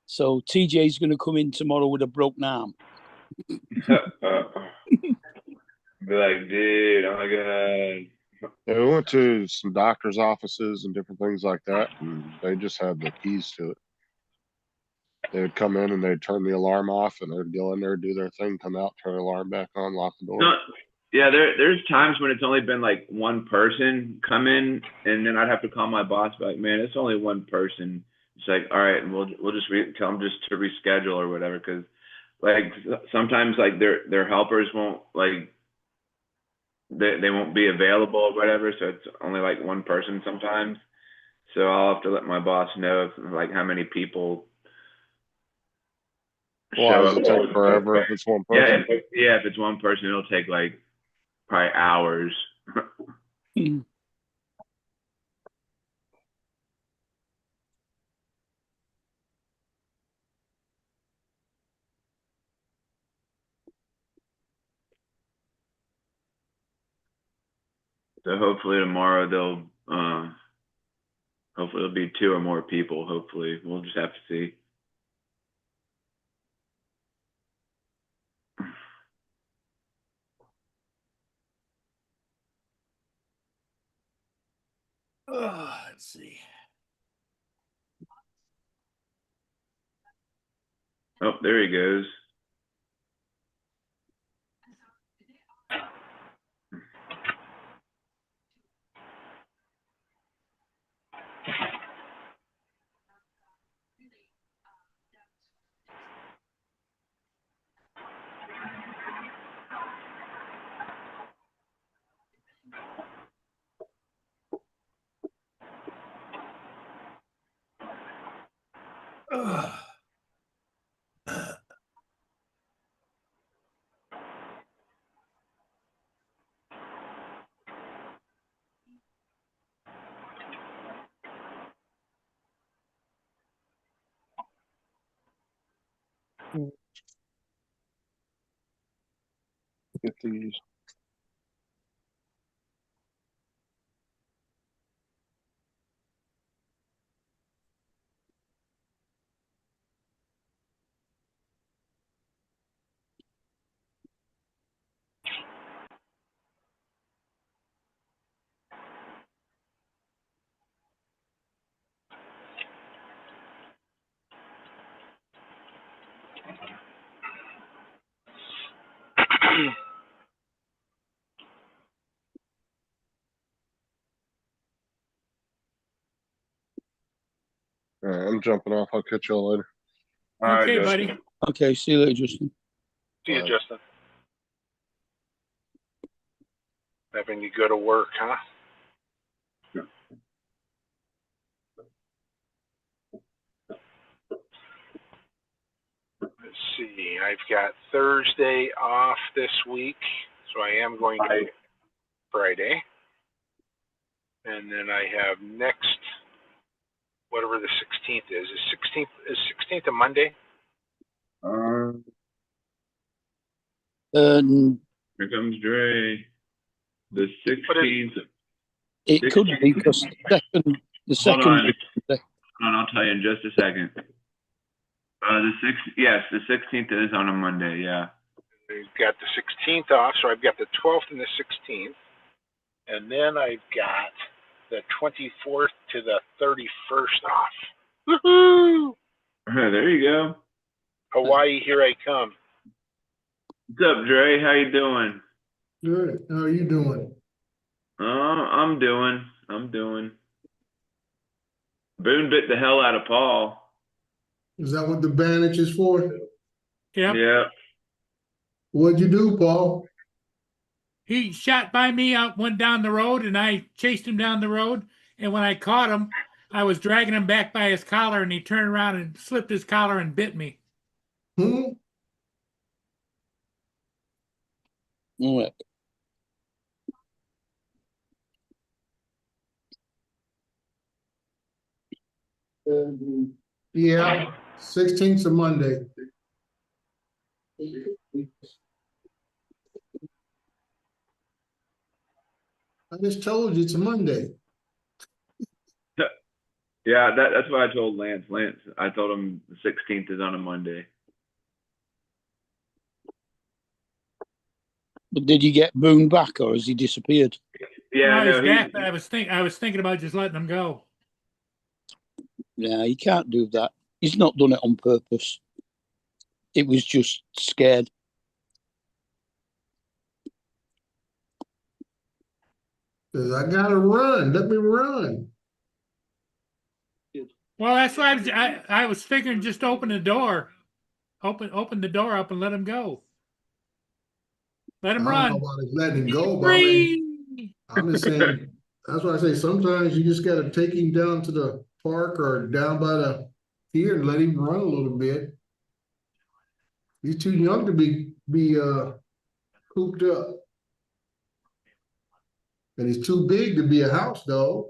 So TJ's going to come in tomorrow with a broken arm. Be like, dude, oh my god. Yeah, we went to some doctor's offices and different things like that, and they just had the keys to it. They would come in and they'd turn the alarm off, and they'd go in there, do their thing, come out, turn the alarm back on, lock the door. No, yeah, there's times when it's only been like one person come in, and then I'd have to call my boss, like, man, it's only one person. It's like, all right, we'll just tell them just to reschedule or whatever, because like sometimes like their helpers won't like they won't be available or whatever, so it's only like one person sometimes. So I'll have to let my boss know if, like how many people Why show does up. it take forever if it's one Yeah, person? if it's one person, it'll take like probably hours. So hopefully tomorrow hopefully it'll be 2 or more people. Hopefully we'll just have to see. Let's see. Oh, there he goes. Get these. All right, I'm jumping off. I'll catch y'all later. All right, Okay, Justin. buddy. Okay, see you later, Justin. See you, Bye. Justin. Having to go to work, huh? Let's see. I've got Thursday off this week, so I am going to Friday. And then I have next, whatever the 16th is. Is 16th a Monday? Here comes Dre. The 16th. It could be because the Hold second. on. Hold on, I'll tell you in just a second. Yes, the 16th is on a Monday. Yeah. We've got the 16th off, so I've got the 12th and the 16th. And then I've got the 24th to the 31st off. Woohoo! There you go. Hawaii, here I come. What's up, Dre? How you doing? Good. How are you doing? I'm doing. Boone bit the hell out of Paul. Is that what the bandage is for? Yep. Yeah. What'd you do, Paul? He shot by me out, went down the road, and I chased him down the road. And when I caught him, I was dragging him back by his collar, and he turned around and slipped his collar and bit me. Hmm? All right. Yeah, 16th's a Monday. I just told you it's a Monday. Yeah, that's what I told Lance. I told him the 16th is on a Monday. But did you get Boone back, or has he disappeared? Yeah, No, no, he's I was thinking about just letting him go. Yeah, he can't do that. He's not done it on purpose. It was just scared. Cause I gotta run. Let me run. Well, that's why I was figuring just open the door, open the door up and let him go. Let him I don't know run. about letting him go, but Free. I'm just saying, that's why I say sometimes you just gotta take him down to the park or down by the pier and let him run a little bit. He's too young to be cooped up. And he's too big to be a house dog.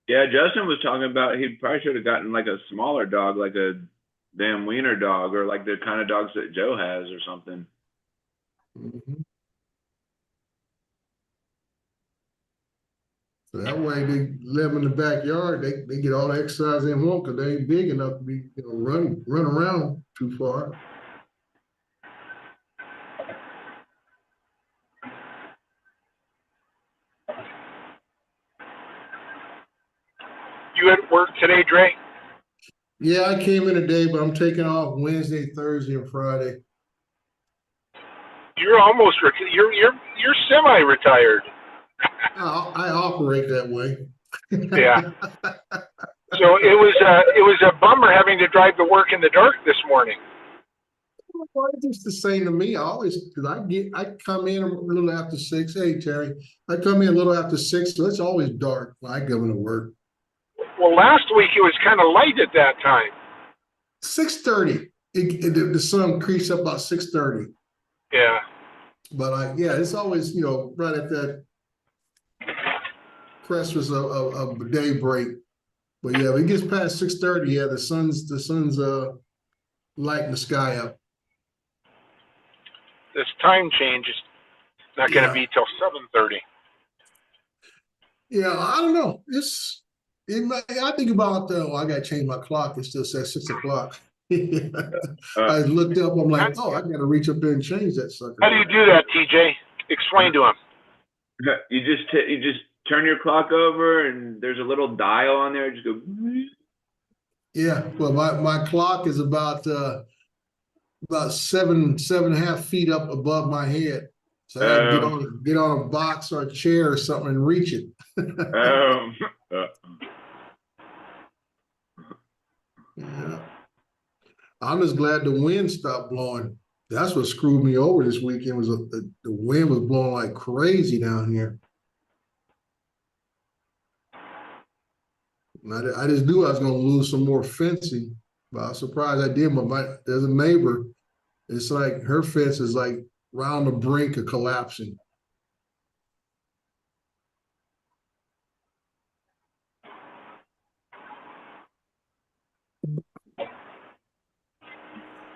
Yeah, Justin was talking about he probably should have gotten like a smaller dog, like a damn wiener dog, or like the kind of dogs that Joe has or something. Mhm. So that way they live in the backyard, they get all the exercise they want because they ain't big enough to be, run around too far. You at work today, Dre? Yeah, I came in today, but I'm taking off Wednesday, Thursday, and Friday. You're almost you're semi-retired. I operate that way. Yeah. So it was a bummer having to drive to work in the dark this morning. Well, it's just the same to me. I always, because I come in a little after 6. Hey, Terry, I come in a little after 6, so it's always dark when I go into work. Well, last week it was kind of light at that time. 6:30. The sun creeps up about 6:30. Yeah. But it's always, right at that precipice of daybreak. But yeah, when it gets past 6:30, yeah, the sun's lighting the sky up. This time change is not going to be till 7:30. Yeah, I don't know. I think about I got to change my clock. It still says 6 o'clock. I looked up. I'm like, I got to reach up there and change that sucker. How do you do that, TJ? Explain to him. You just turn your clock over, and there's a little dial on there. Just go. Yeah, well, my clock is about 7.5 feet up above my head, so I have to get on a box or a chair or something and reach it. Yeah, I'm just glad the wind stopped blowing. That's what screwed me over this weekend. Was the wind was blowing like crazy down here. I just knew I was going to lose some more fencing, but I was surprised I did. But there's a neighbor. It's like her fence is like round the brink of collapsing.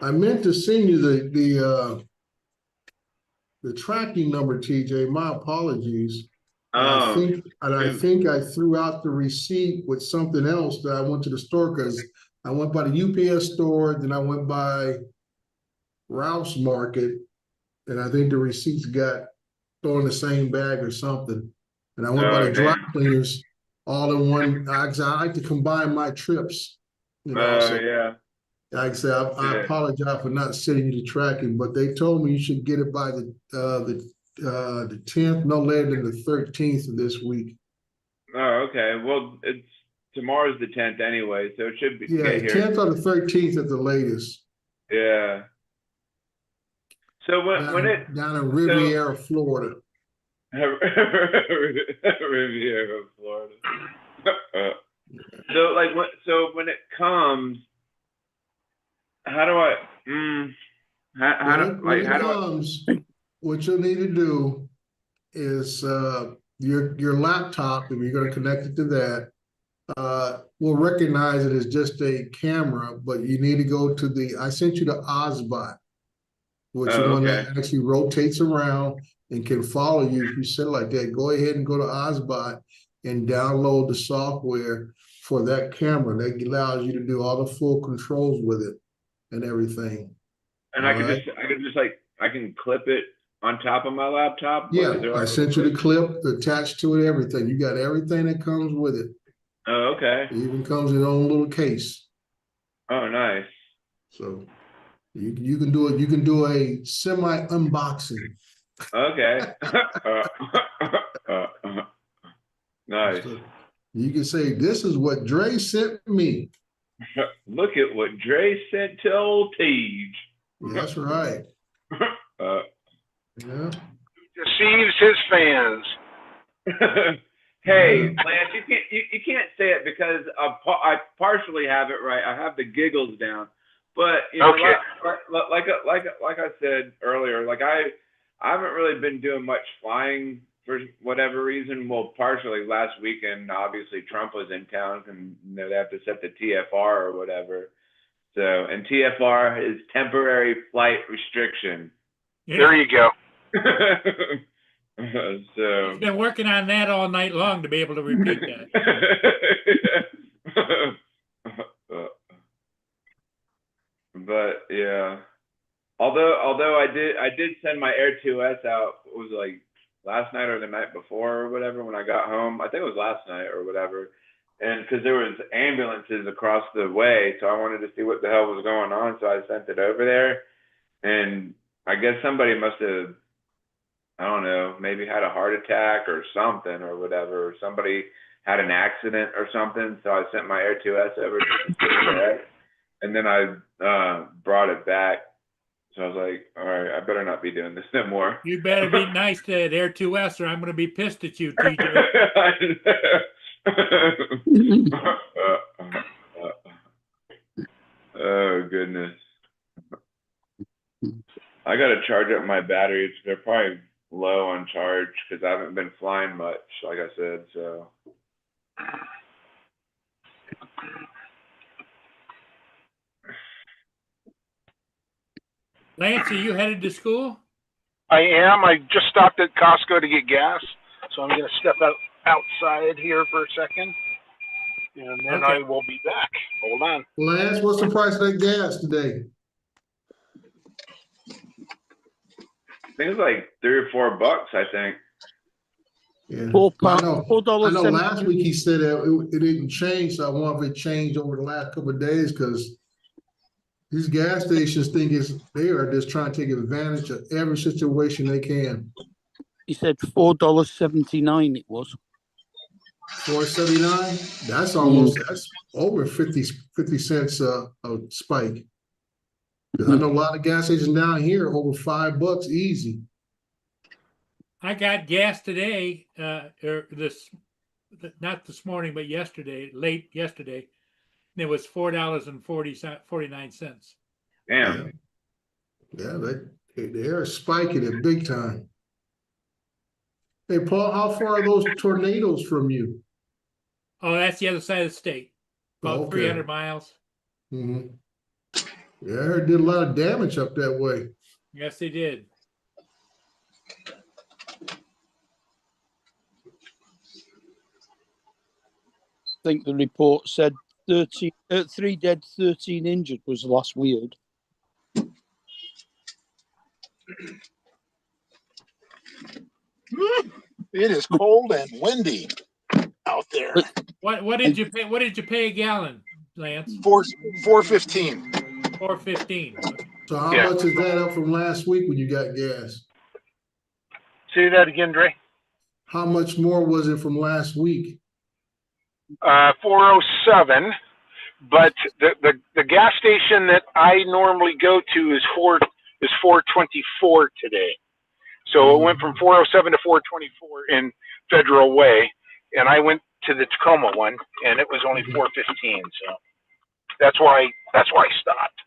I meant to send you the tracking number, TJ. My apologies. I think I threw out the receipt with something else that I went to the store because I went by the UPS store, then I went by Ralph's Market, and I think the receipts got thrown in the same bag or something. And I went by the dry cleaners all in one. I like to combine my trips. Yeah. Like I said, I apologize for not sending you the tracking, but they told me you should get it by the 10th, no later than the 13th of this week. Oh, okay. Well, tomorrow's the 10th anyway, so it should be. Yeah, 10th or the 13th at the latest. Yeah. So when it down in Riviera, Florida. Riviera, Florida. So when it comes, how do I? What you'll need to do is your laptop, if you're going to connect it to that, will recognize it as just a camera, but you need to go to I sent you the Ozbot, which is one that actually rotates around. and can follow you if you set it like that, go ahead and go to Ozbot and download the software for that camera. That allows you to do all the full controls with it and everything. And I can clip it on top of my laptop. Yeah, Is there like I a sent you the clip attached to it, everything. You got everything that comes with it. Oh, okay. It even comes in its own little case. Oh, nice. So you can do it. You can do a semi unboxing. Okay. Nice. So you can say, "This is what Dre sent me." Look at what Dre sent to old Tej. That's right. Yeah. Deceives his fans. Hey, Lance, you can't say it because I partially have it right. I have the giggles down, but you know, Okay. like I said earlier, like I haven't really been doing much flying for whatever reason. Well, partially last weekend, obviously Trump was in town, and you know they have to set the TFR or whatever. So, and TFR is temporary flight restriction. Yeah. There you go. So He's been working on that all night long to be able to repeat that. But yeah, although I did send my Air 2S out. It was like last night or the night before or whatever when I got home. I think it was last night or whatever. And because there was ambulances across the way, so I wanted to see what the hell was going on. So I sent it over there, and I guess somebody must have, I don't know, maybe had a heart attack or something or whatever. Or somebody had an accident or something. So I sent my Air 2S over to and then I brought it back. So I was like, all right, I better not be doing this no more. You better be nice to that Air 2S or I'm going to be pissed at you, TJ. Oh, goodness. I got to charge up my batteries. They're probably low on charge because I haven't been flying much, like I said. So. Lance, are you headed to school? I am. I just stopped at Costco to get gas, so I'm going to step outside here for a second, and then Okay. I will be back. Hold on. Lance, what's the price of that gas today? I think it's like $3 or $4, I think. Yeah. £4, I know $4.70. last week he said that it didn't change, so I wonder if it changed over the last couple of days because these gas stations they are just trying to take advantage of every situation they can. He said $4.79 it was. $4.79. That's that's over 50 cents a spike. 'Cause I know a lot of gas stations down here over $5 easy. I got gas today, or not this morning, but yesterday, late yesterday. And it was $4.49. Damn. Yeah, they are spiking it big time. Hey, Paul, how far are those tornadoes from you? Oh, that's the other side of the state. About Okay. 300 miles. Mm-hmm. Yeah, I heard it did a lot of damage up that way. Yes, they did. I think the report said 3 dead, 13 injured was the last we heard. It is cold and windy out there. What did you pay? What did you pay a gallon, Lance? $4.15. $4.15. So how Yeah. much is that up from last week when you got gas? Say that again, Dre. How much more was it from last week? 407, but the gas station that I normally go to is 424 today. So it went from 407 to 424 in Federal Way, and I went to the Tacoma one, and it was only 415. So that's why I stopped,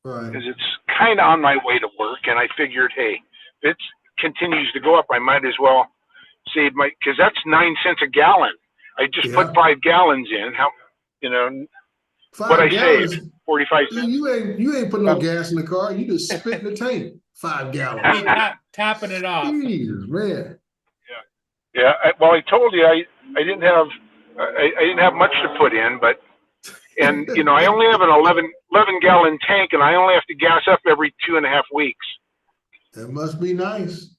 Right. because it's kind of on my way to work, and I figured, hey, if it continues to go up, I might as well save because that's 9 cents a gallon. I just Yeah. put 5 gallons in. How, you know, 5 what I gallons. saved, 45 cents. You ain't put no gas in the car. You just spit in the tank. 5 gallons. Hey, topping it off. Jesus, man. Yeah. Well, I told you I didn't have I didn't have much to put in, but and you know I only have an 11 gallon tank, and I only have to gas up every 2.5 weeks. That must be nice.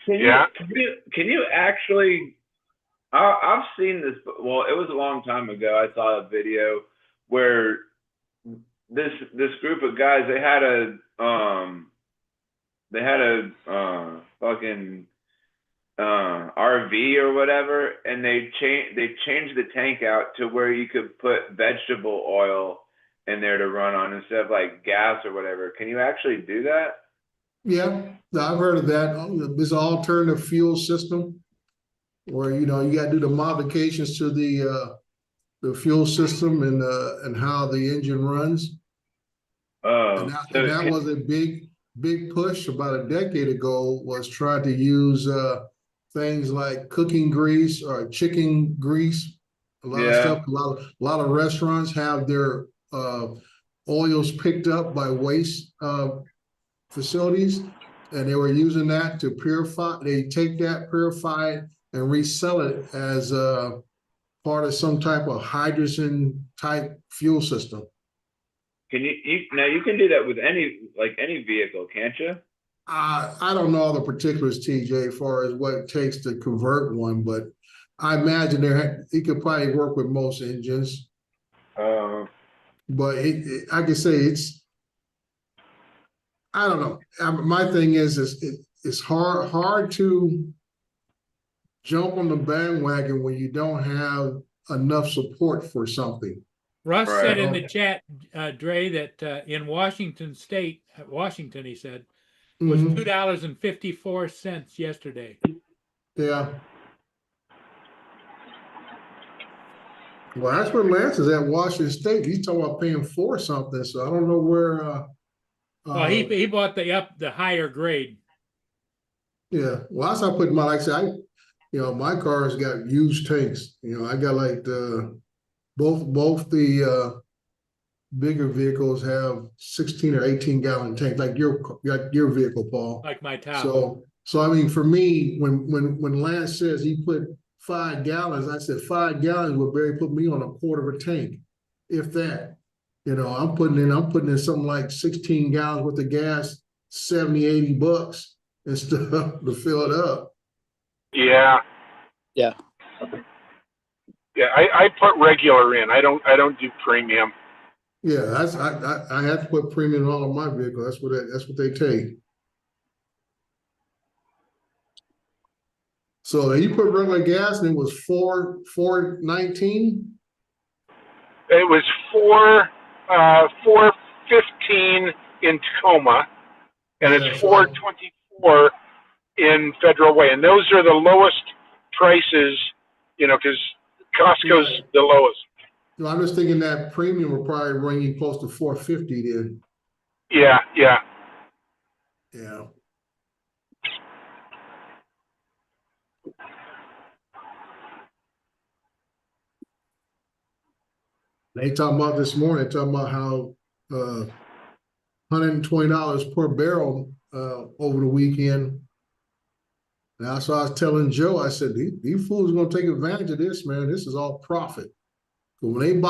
Yeah. Can you actually? I've seen this. Well, it was a long time ago. I saw a video where this group of guys they had a fucking RV or whatever, and they changed the tank out to where you could put vegetable oil in there to run on instead of like gas or whatever. Can you actually do that? Yeah, I've heard of that. This alternative fuel system where, you know, you got to do the modifications to the fuel system and how the engine runs. And that was a big push about a decade ago, was trying to use things like cooking grease or chicken grease. A lot of stuff. A lot of restaurants have their oils picked up by waste facilities, and they were using that to purify. They take that, purify it, and resell it as part of some type of hydrogen type fuel system. Can you now you can do that with any vehicle, can't you? I don't know all the particulars, TJ, as far as what it takes to convert one, but I imagine it could probably work with most engines. But I can say I don't know. My thing is it's hard to jump on the bandwagon when you don't have enough support for something. Russ said in the chat, Dre, that in Washington State, Washington, he said, was $2.54 yesterday. Yeah. Well, that's where Lance is at, Washington State. He's talking about paying $4 something, so I don't know where. Well, he bought the higher grade. Yeah, well, that's how I put my, like I said, my car's got used tanks. I got like both the bigger vehicles have 16 or 18 gallon tanks, like your vehicle, Paul. Like my Tahoe. So I mean, for me, when Lance says he put 5 gallons, I said 5 gallons would barely put me on a quarter of a tank, if that. I'm putting in something like 16 gallons worth of gas, $70-$80 and stuff to fill it up. Yeah. Yeah. Yeah, I put regular in. I don't do premium. Yeah, I have to put premium on all of my vehicles. That's what they take. So you put regular gas and it was $4.19. It was $4.15 in Tacoma, and it's $4.24 in Federal Way, and those are the lowest prices. Because Costco's the lowest. No, I'm just thinking that premium will probably run you close to $4.50 then. Yeah. Yeah. They talking about this morning, talking about how $120 per barrel over the weekend. Now, so I was telling Joe, I said, these fools are going to take advantage of this, man. This is all profit. But when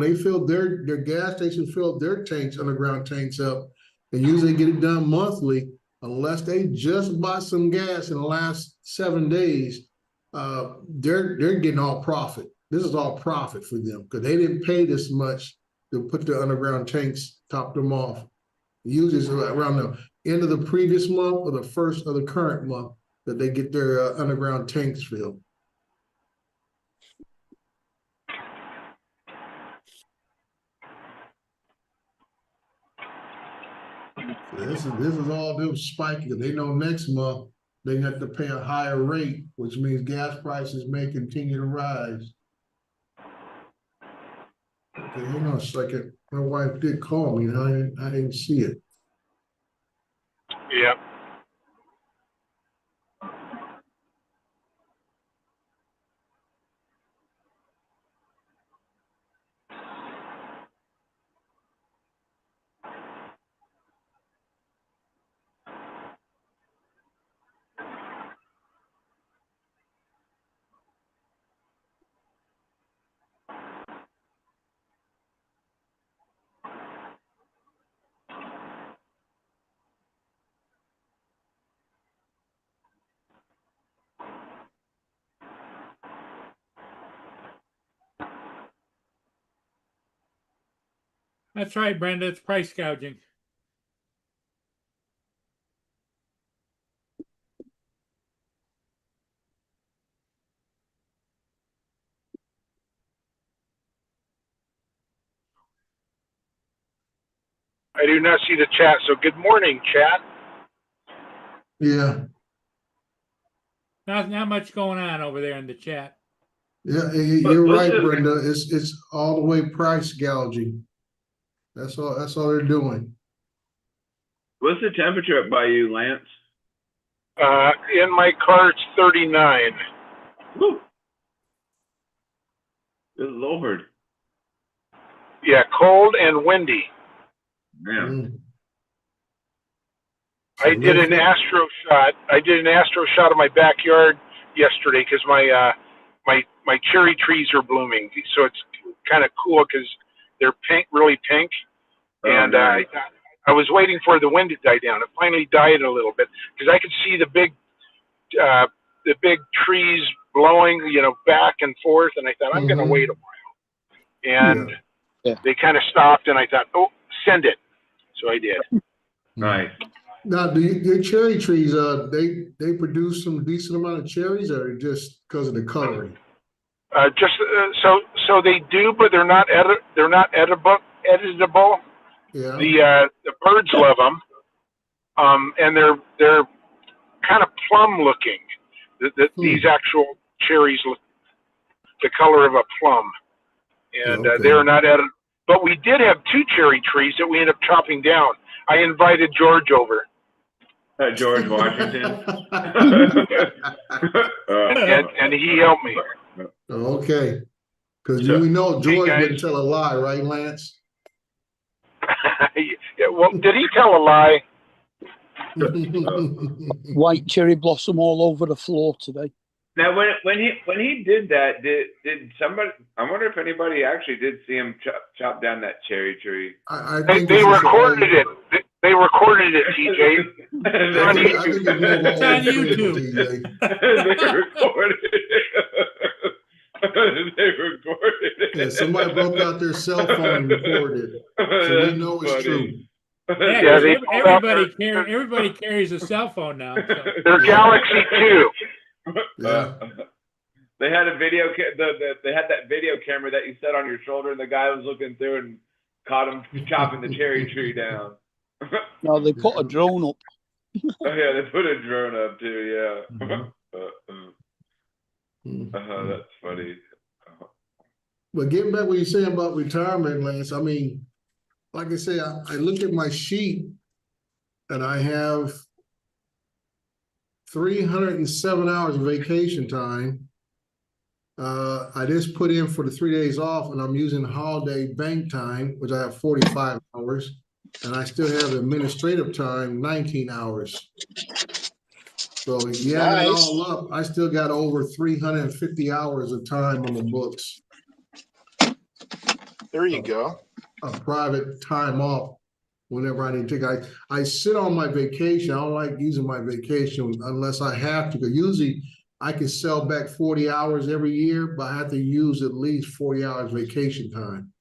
they filled their gas station, filled their tanks, underground tanks up, they usually get it done monthly, unless they just bought some gas in the last 7 days, they're getting all profit. This is all profit for them because they didn't pay this much to put the underground tanks, top them off. Usually it's around the end of the previous month or the first of the current month that they get their underground tanks filled. So this is all them spiking. They know next month they have to pay a higher rate, which means gas prices may continue to rise. Okay, hang on a second. My wife did call me and I didn't see it. Yeah. That's right, Brenda. It's price gouging. I do not see the chat, so good morning, chat. Yeah, Not much going on over there in the chat. yeah, you're what's right, the- Brenda. It's all the way price gouging. That's all they're doing. What's the temperature up by you, Lance? In my car, it's 39. Woo. Good Lord. Yeah, cold and windy. Yeah. Mm. I did an astro shot. I did an astro shot of my backyard yesterday because my cherry trees are blooming. So it's kind of cool because they're pink, really pink. Oh, And nice. I was waiting for the wind to die down. It finally died a little bit because I could see the big trees blowing, back and forth. And I thought, I'm going to wait a while. And they kind of stopped, and I thought, oh, send it. So I did. Nice. Now, your cherry trees, they produce some decent amount of cherries, or just because of the coloring? So they do, but they're not editable. Yeah. The birds love them, and they're kind of plum looking. These actual cherries look the color of a plum, and Okay. they're not edible. But we did have 2 cherry trees that we ended up chopping down. I invited George over, George Washington. and he helped me. Okay, because So- we know George guys. wouldn't tell a lie, right, Lance? Yeah, well, did he tell a lie? White cherry blossom all over the floor today. Now, when he did that, did somebody? I wonder if anybody actually did see him chop down that cherry tree. I They think this is recorded it. They recorded it, TJ. I think it's more of an It's on old trick, YouTube. TJ. They recorded it. They recorded it. Yeah, somebody broke out their cell phone and recorded it, so we know it's true. Yeah, Yeah, 'cause they pulled out everybody carries a cell phone now. So. They're Galaxy 2. Yeah. They had a video. They had that video camera that you set on your shoulder, and the guy was looking through and caught him chopping the cherry tree down. No, they put a drone up. Oh yeah, they put a drone up too. Yeah. Mhm. That's funny. But getting back what you're saying about retirement, Lance, I mean, like I say, I look at my sheet and I have 307 hours of vacation time. I just put in for the 3 days off, and I'm using holiday bank time, which I have 45 hours, and I still have administrative time, 19 hours. So you add it Nice. all up, I still got over 350 hours of time on the books There you go. of private time off whenever I need to take. I sit on my vacation. I don't like using my vacation unless I have to, because usually I can sell back 40 hours every year, but I have to use at least 40 hours vacation time.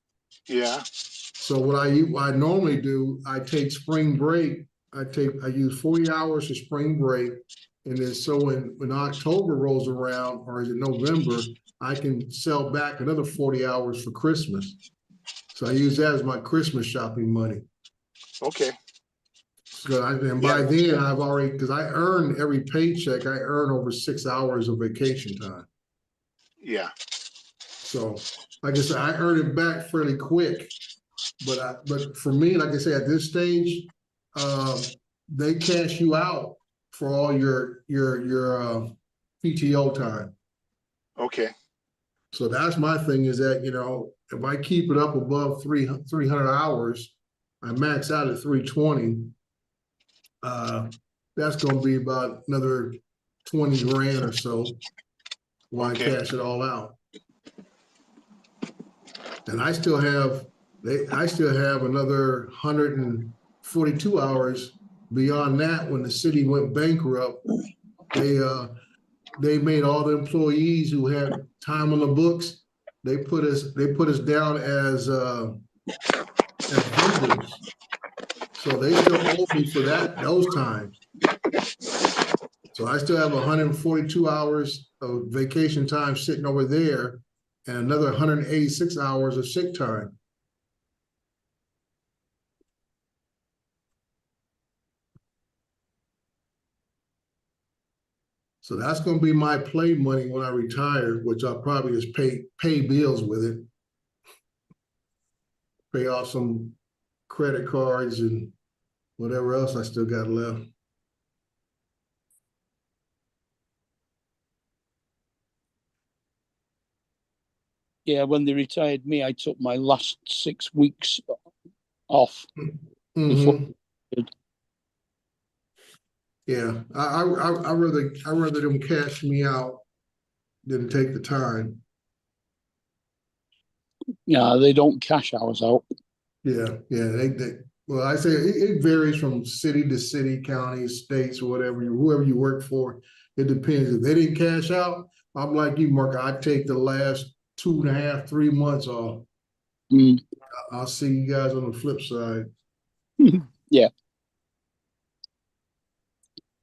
Yeah. So what I normally do, I take spring break. I use 40 hours of spring break. And then so when October rolls around, or is it November, I can sell back another 40 hours for Christmas. So I use that as my Christmas shopping money. Okay. And by then I've already, because I earn every paycheck, I earn over 6 hours of vacation time. Yeah. So like I said, I earn it back fairly quick. But for me, like I say, at this stage, they cash you out for all your PTO time. Okay. So that's my thing, is that, if I keep it up above 300 hours, I max out at 320. That's going to be about another 20 grand or so when I cash it all out. And I still have another 142 hours beyond that. When the city went bankrupt, they made all the employees who had time on the books, they put us down as as vendors. So they still owe me for those times. So I still have 142 hours of vacation time sitting over there and another 186 hours of sick time. So that's gonna be my play money when I retire, which I'll probably just pay bills with it. Pay off some credit cards and whatever else I still got left. Yeah, when they retired me, I took my last 6 weeks off. Mhm. Yeah, I rather them cash me out than take the time. Yeah, they don't cash ours out. Yeah, well, I say it varies from city to city, county, states, whatever, whoever you work for. It depends. If they didn't cash out, I'm like you, Mark, I'd take the last 2.5, 3 months off. Mm. I'll see you guys on the flip side. Yeah.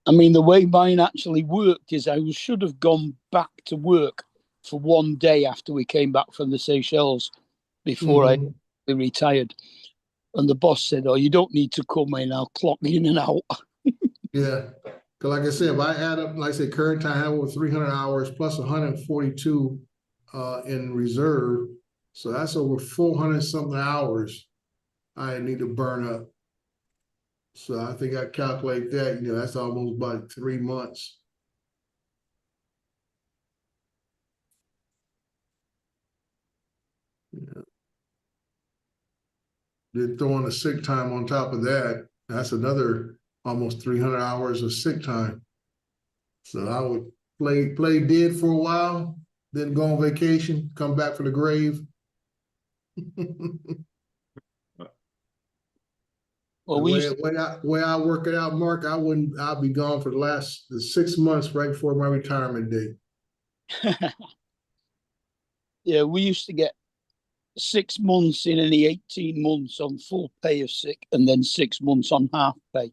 I mean, the way mine actually worked is I should have gone back to work for 1 day after we came back from the Seychelles before I retired. And the boss said, "Oh, you don't need to come in. I'll clock in and out." Yeah, because like I said, if I add up, like I said, current time, I have over 300 hours plus 142 in reserve. So that's over 400 something hours I need to burn up. So I think I calculate that, that's almost about 3 months. Yeah. Then throwing the sick time on top of that, that's another almost 300 hours of sick time. So I would play dead for a while, then go on vacation, come back for the grave. Well, the way I work it out, Mark, I'll be gone for the 6 months right before my retirement date. Yeah, we used to get 6 months in any 18 months on full pay of sick, and then 6 months on half pay.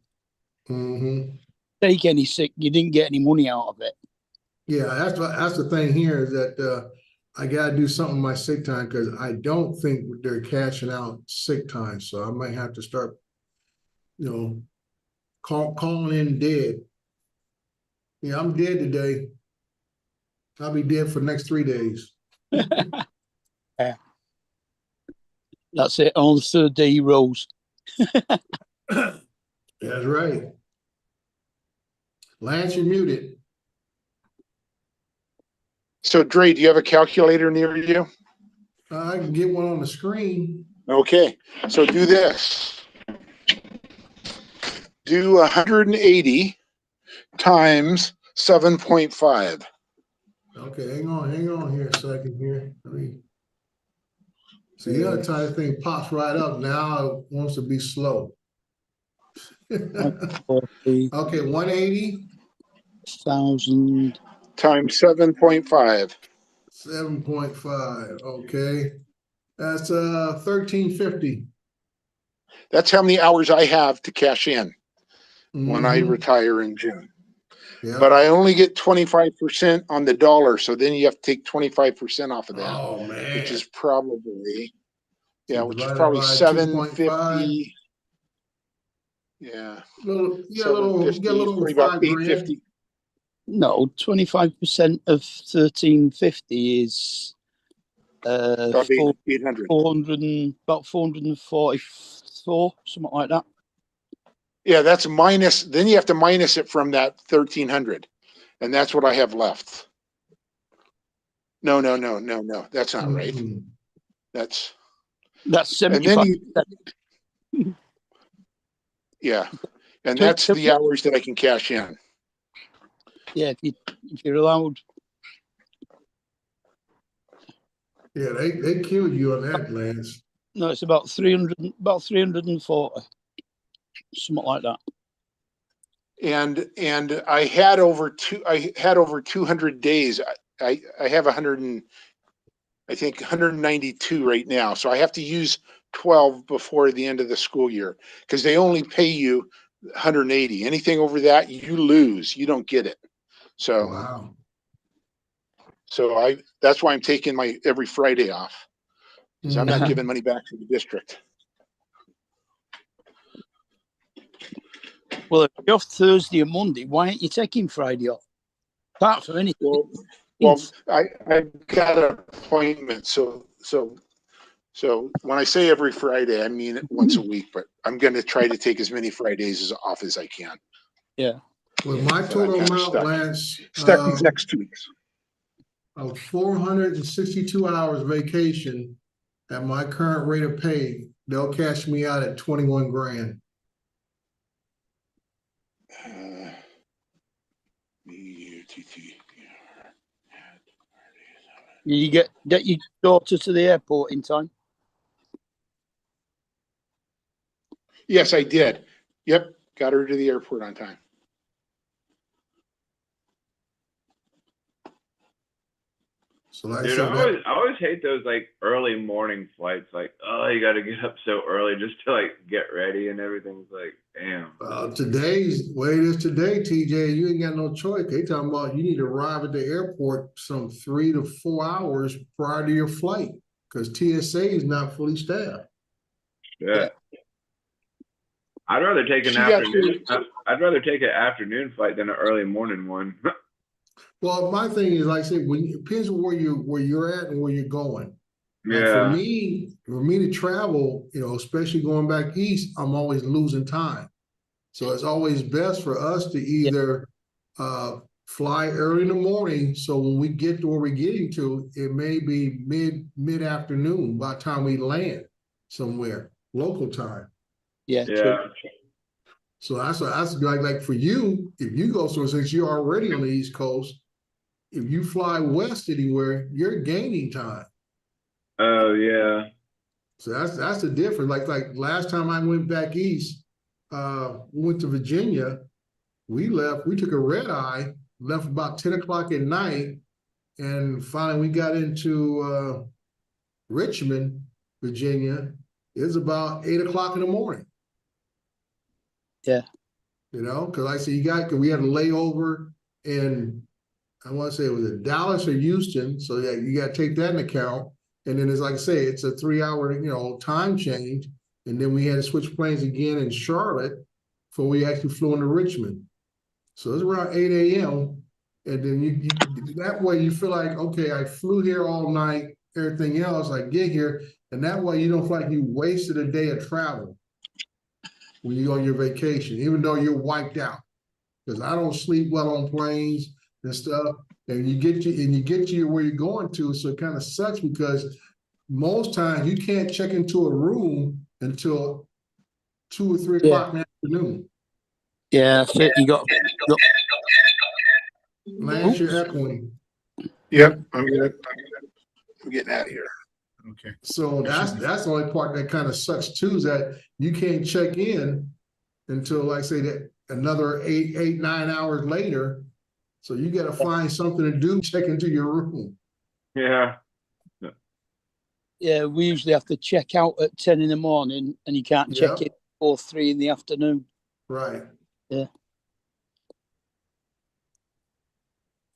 Take any sick, you didn't get any money out of it. Yeah, that's the thing here is that I gotta do something with my sick time because I don't think they're cashing out sick time. So I might have to start, calling in dead. Yeah, I'm dead today. I'll be dead for the next 3 days. Yeah. That's it. On the third day he rose. That's right. Lance, you're muted. So, Dre, do you have a calculator near you? I can get one on the screen. Okay, so do this. Do 180 times 7.5. Okay, hang on here a second here. See, the other time the thing pops right up. Now it wants to be slow. Okay, 180 thousand times 7.5. 7.5. Okay, that's 1350. That's how many hours I have to cash in when I retire in June. Yeah. But I only get 25% on the dollar, so then you have to take 25% off of that. Oh man, which is probably so which is probably 750. 2.5. Yeah, Get a little over about 850. No, 25% of 1350 is about 800. 400 about 444, something like that. Yeah, that's minus. Then you have to minus it from that 1300, and that's what I have left. No. That's not right. That's 75. Yeah, and that's the hours that I can cash in. Yeah, if you're allowed. Yeah, they killed you on that, Lance. No, it's about 340, something like that. And I had over 200 days. I have 192 right now, so I have to use 12 before the end of the school year, because they only pay you 180. Anything over that, you lose. You don't get it. So, Wow. that's why I'm taking my every Friday off, because I'm not Mhm. giving money back to the district. Well, if you're off Thursday and Monday, why aren't you taking Friday off? Apart from anything. Well, I've got an appointment, so when I say every Friday, I mean it once a week, but I'm going to try to take as many Fridays off as I can. Yeah. With my But I'm total kinda amount, stuck. Lance, Stuck these next 2 weeks. of 462 hours vacation at my current rate of pay, they'll cash me out at 21 grand. You get your daughter to the airport in time? Yes, I did. Yep, got her to the airport on time. So like I Dude, said, I always hate those like early morning flights. Like, oh, you got to get up so early just to like get ready and everything's like, damn. today's way it is today, TJ, you ain't got no choice. They talking about you need to arrive at the airport some 3 to 4 hours prior to your flight because TSA is not fully staffed. Yeah. I'd rather take an She got afternoon. I'd rather take an afternoon flight than an early morning one. Well, my thing is, like I said, it depends on where you're at and where you're going. Like Yeah. for me to travel, especially going back east, I'm always losing time. So it's always best for us to either fly early in the morning. So when we get to where we're getting to, it may be mid-afternoon by the time we land somewhere, local time. Yeah. Yeah. True. So that's like for you, if you go somewhere, since you're already on the East Coast, if you fly west anywhere, you're gaining time. Oh yeah. So that's the difference. Like last time I went back east, we went to Virginia. We took a red eye, left about 10 o'clock at night, and finally we got into Richmond, Virginia. It was about 8 o'clock in the morning. Yeah. Because I said cause we had a layover in, I want to say it was in Dallas or Houston. So yeah, you got to take that in account. And then, as like I say, it's a 3-hour, time change. And then we had to switch planes again in Charlotte before we actually flew into Richmond. So it's around 8 a.m. And then you that way you feel like, okay, I flew here all night, everything else, I get here. And that way you don't feel like you wasted a day of travel when you go on your vacation, even though you're wiped out. Because I don't sleep well on planes and stuff. And you get to where you're going to, so it kind of sucks because most times you can't check into a room until 2 or 3 o'clock in the afternoon. Yeah, so you got. Lance, you're echoing. Yep, I'm getting out of here. Okay. So that's the only part that kind of sucks too, is that you can't check in until, like say, that another 8, 9 hours later. So you got to find something to do, check into your room. Yeah. Yeah, we usually have to check out at 10 in the morning, and you can't check in before 3 in the afternoon. Right. Yeah.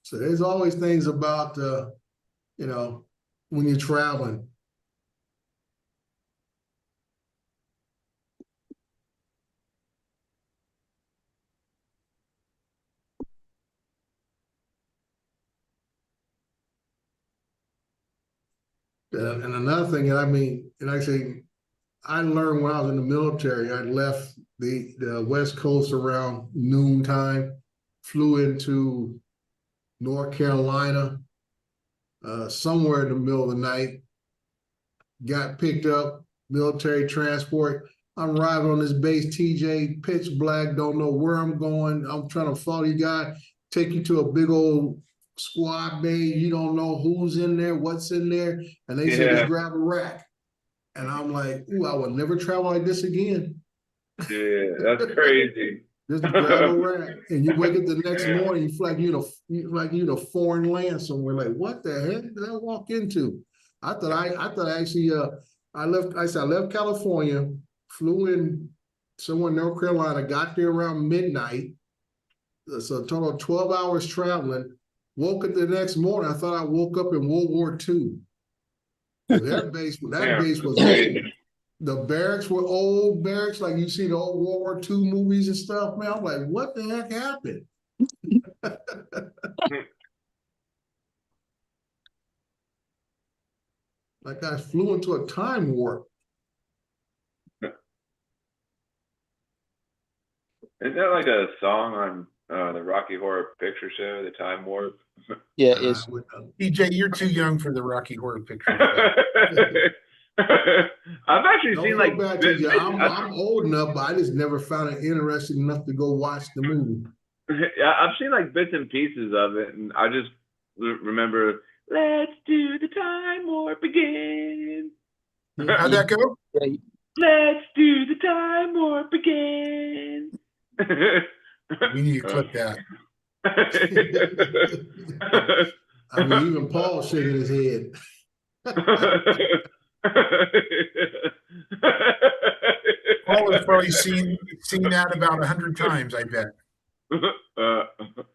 So there's always things about, when you're traveling. And another thing, I learned when I was in the military. I left the West Coast around noontime, flew into North Carolina, somewhere in the middle of the night, got picked up, military transport. I'm arriving on this base, TJ, pitch black, don't know where I'm going. I'm trying to follow you guys, take you to a big old squad bay. You don't know who's in there, what's in there. And they say, just grab a rack. And I'm like, ooh, I would never travel like this again. Yeah, that's crazy. Just grab a rack. And you wake up the next morning, you feel like you're in a foreign land somewhere. Like, what the heck did I walk into? I thought I actually I left California, flew in somewhere in North Carolina, got there around midnight. So a total of 12 hours traveling. Woke up the next morning. I thought I woke up in World War II. That base was old. The barracks were old barracks, like you see the old World War II movies and stuff, man. I'm like, what the heck happened? Like I flew into a time warp. Isn't that like a song on the Rocky Horror Picture Show, The Time Warp? Yeah, it is. TJ, you're too young for the Rocky Horror Picture. I've actually Don't seen feel like bad, TJ. I'm old enough, but I just never found it interesting enough to go watch the movie. Yeah, I've seen like bits and pieces of it, and I just remember, let's do the time warp again. How'd that go? Right. Let's do the time warp again. We need to clip that. I mean, even Paul shaking his head. Paul has probably seen that about 100 times, I bet.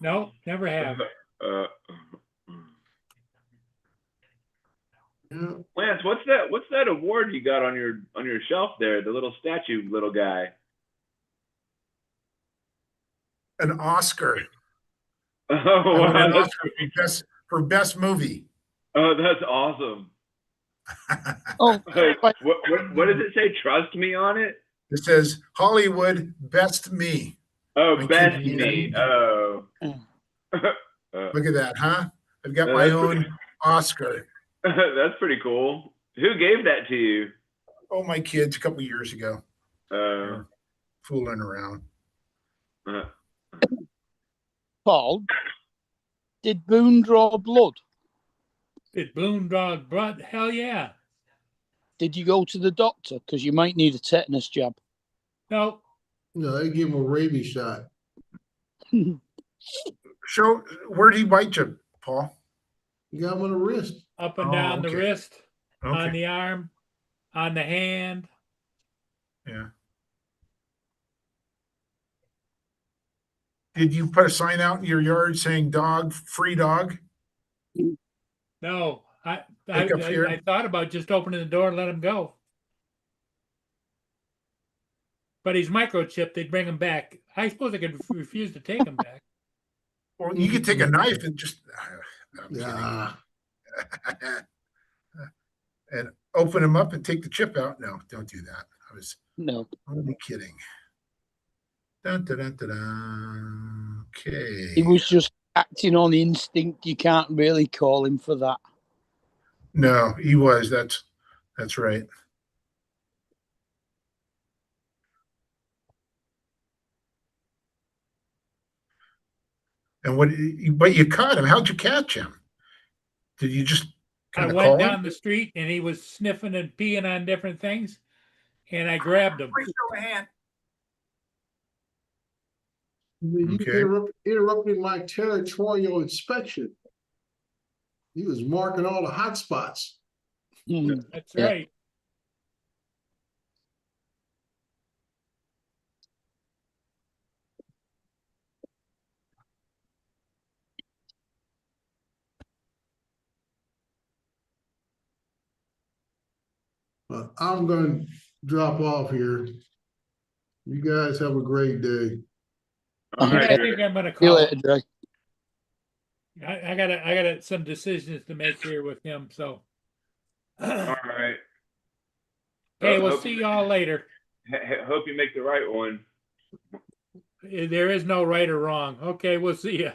No, never have. Yeah. Lance, what's that award you got on your shelf there? The little statue, little guy. An Oscar. Oh, I won wow, an Oscar for best movie. oh, that's awesome. Oh, Like, but what does it say? Trust me on it. It says Hollywood Best Me. Oh, My best kid- me. Oh. Look at that, huh? I've got my That's own pretty- Oscar. That's pretty cool. Who gave that to you? Oh, my kids a couple years ago, fooling around. Paul, did Boone draw blood? Did Boone draw blood? Hell yeah. Did you go to the doctor? Because you might need a tetanus jab. No, No, they give him a rabies shot. Show, where'd he bite you, Paul? You got him on the wrist. up and Oh, down the okay. wrist, on Okay, the arm, on the hand. yeah. Did you put a sign out in your yard saying dog, free dog? No, Like up here? I thought about just opening the door and let him go. But he's microchipped. They'd bring him back. I suppose I could refuse to take him back. Or you could take a knife and just, I'm kidding. Yeah. And open him up and take the chip out. No, don't do that. I was No. only kidding. Dun, dun, dun, dun, dun. Okay. He was just acting on instinct. You can't really call him for that. No, he was. That's right. And but you caught him. How'd you catch him? Did you just I kind of went call down him? the street and he was sniffing and peeing on different things, and I grabbed him. You Okay. interrupted my territorial inspection. He was marking all the hot spots. Hmm. That's Yeah. right. I'm going to drop off here. You guys have a great day. All Yeah, right, I Rick. think I'm gonna See you call. later, Dre. I got some decisions to make here with him. So, All right. hey, we'll Hope- see y'all later. Hope you make the right one. There is no right or wrong. Okay, we'll see ya.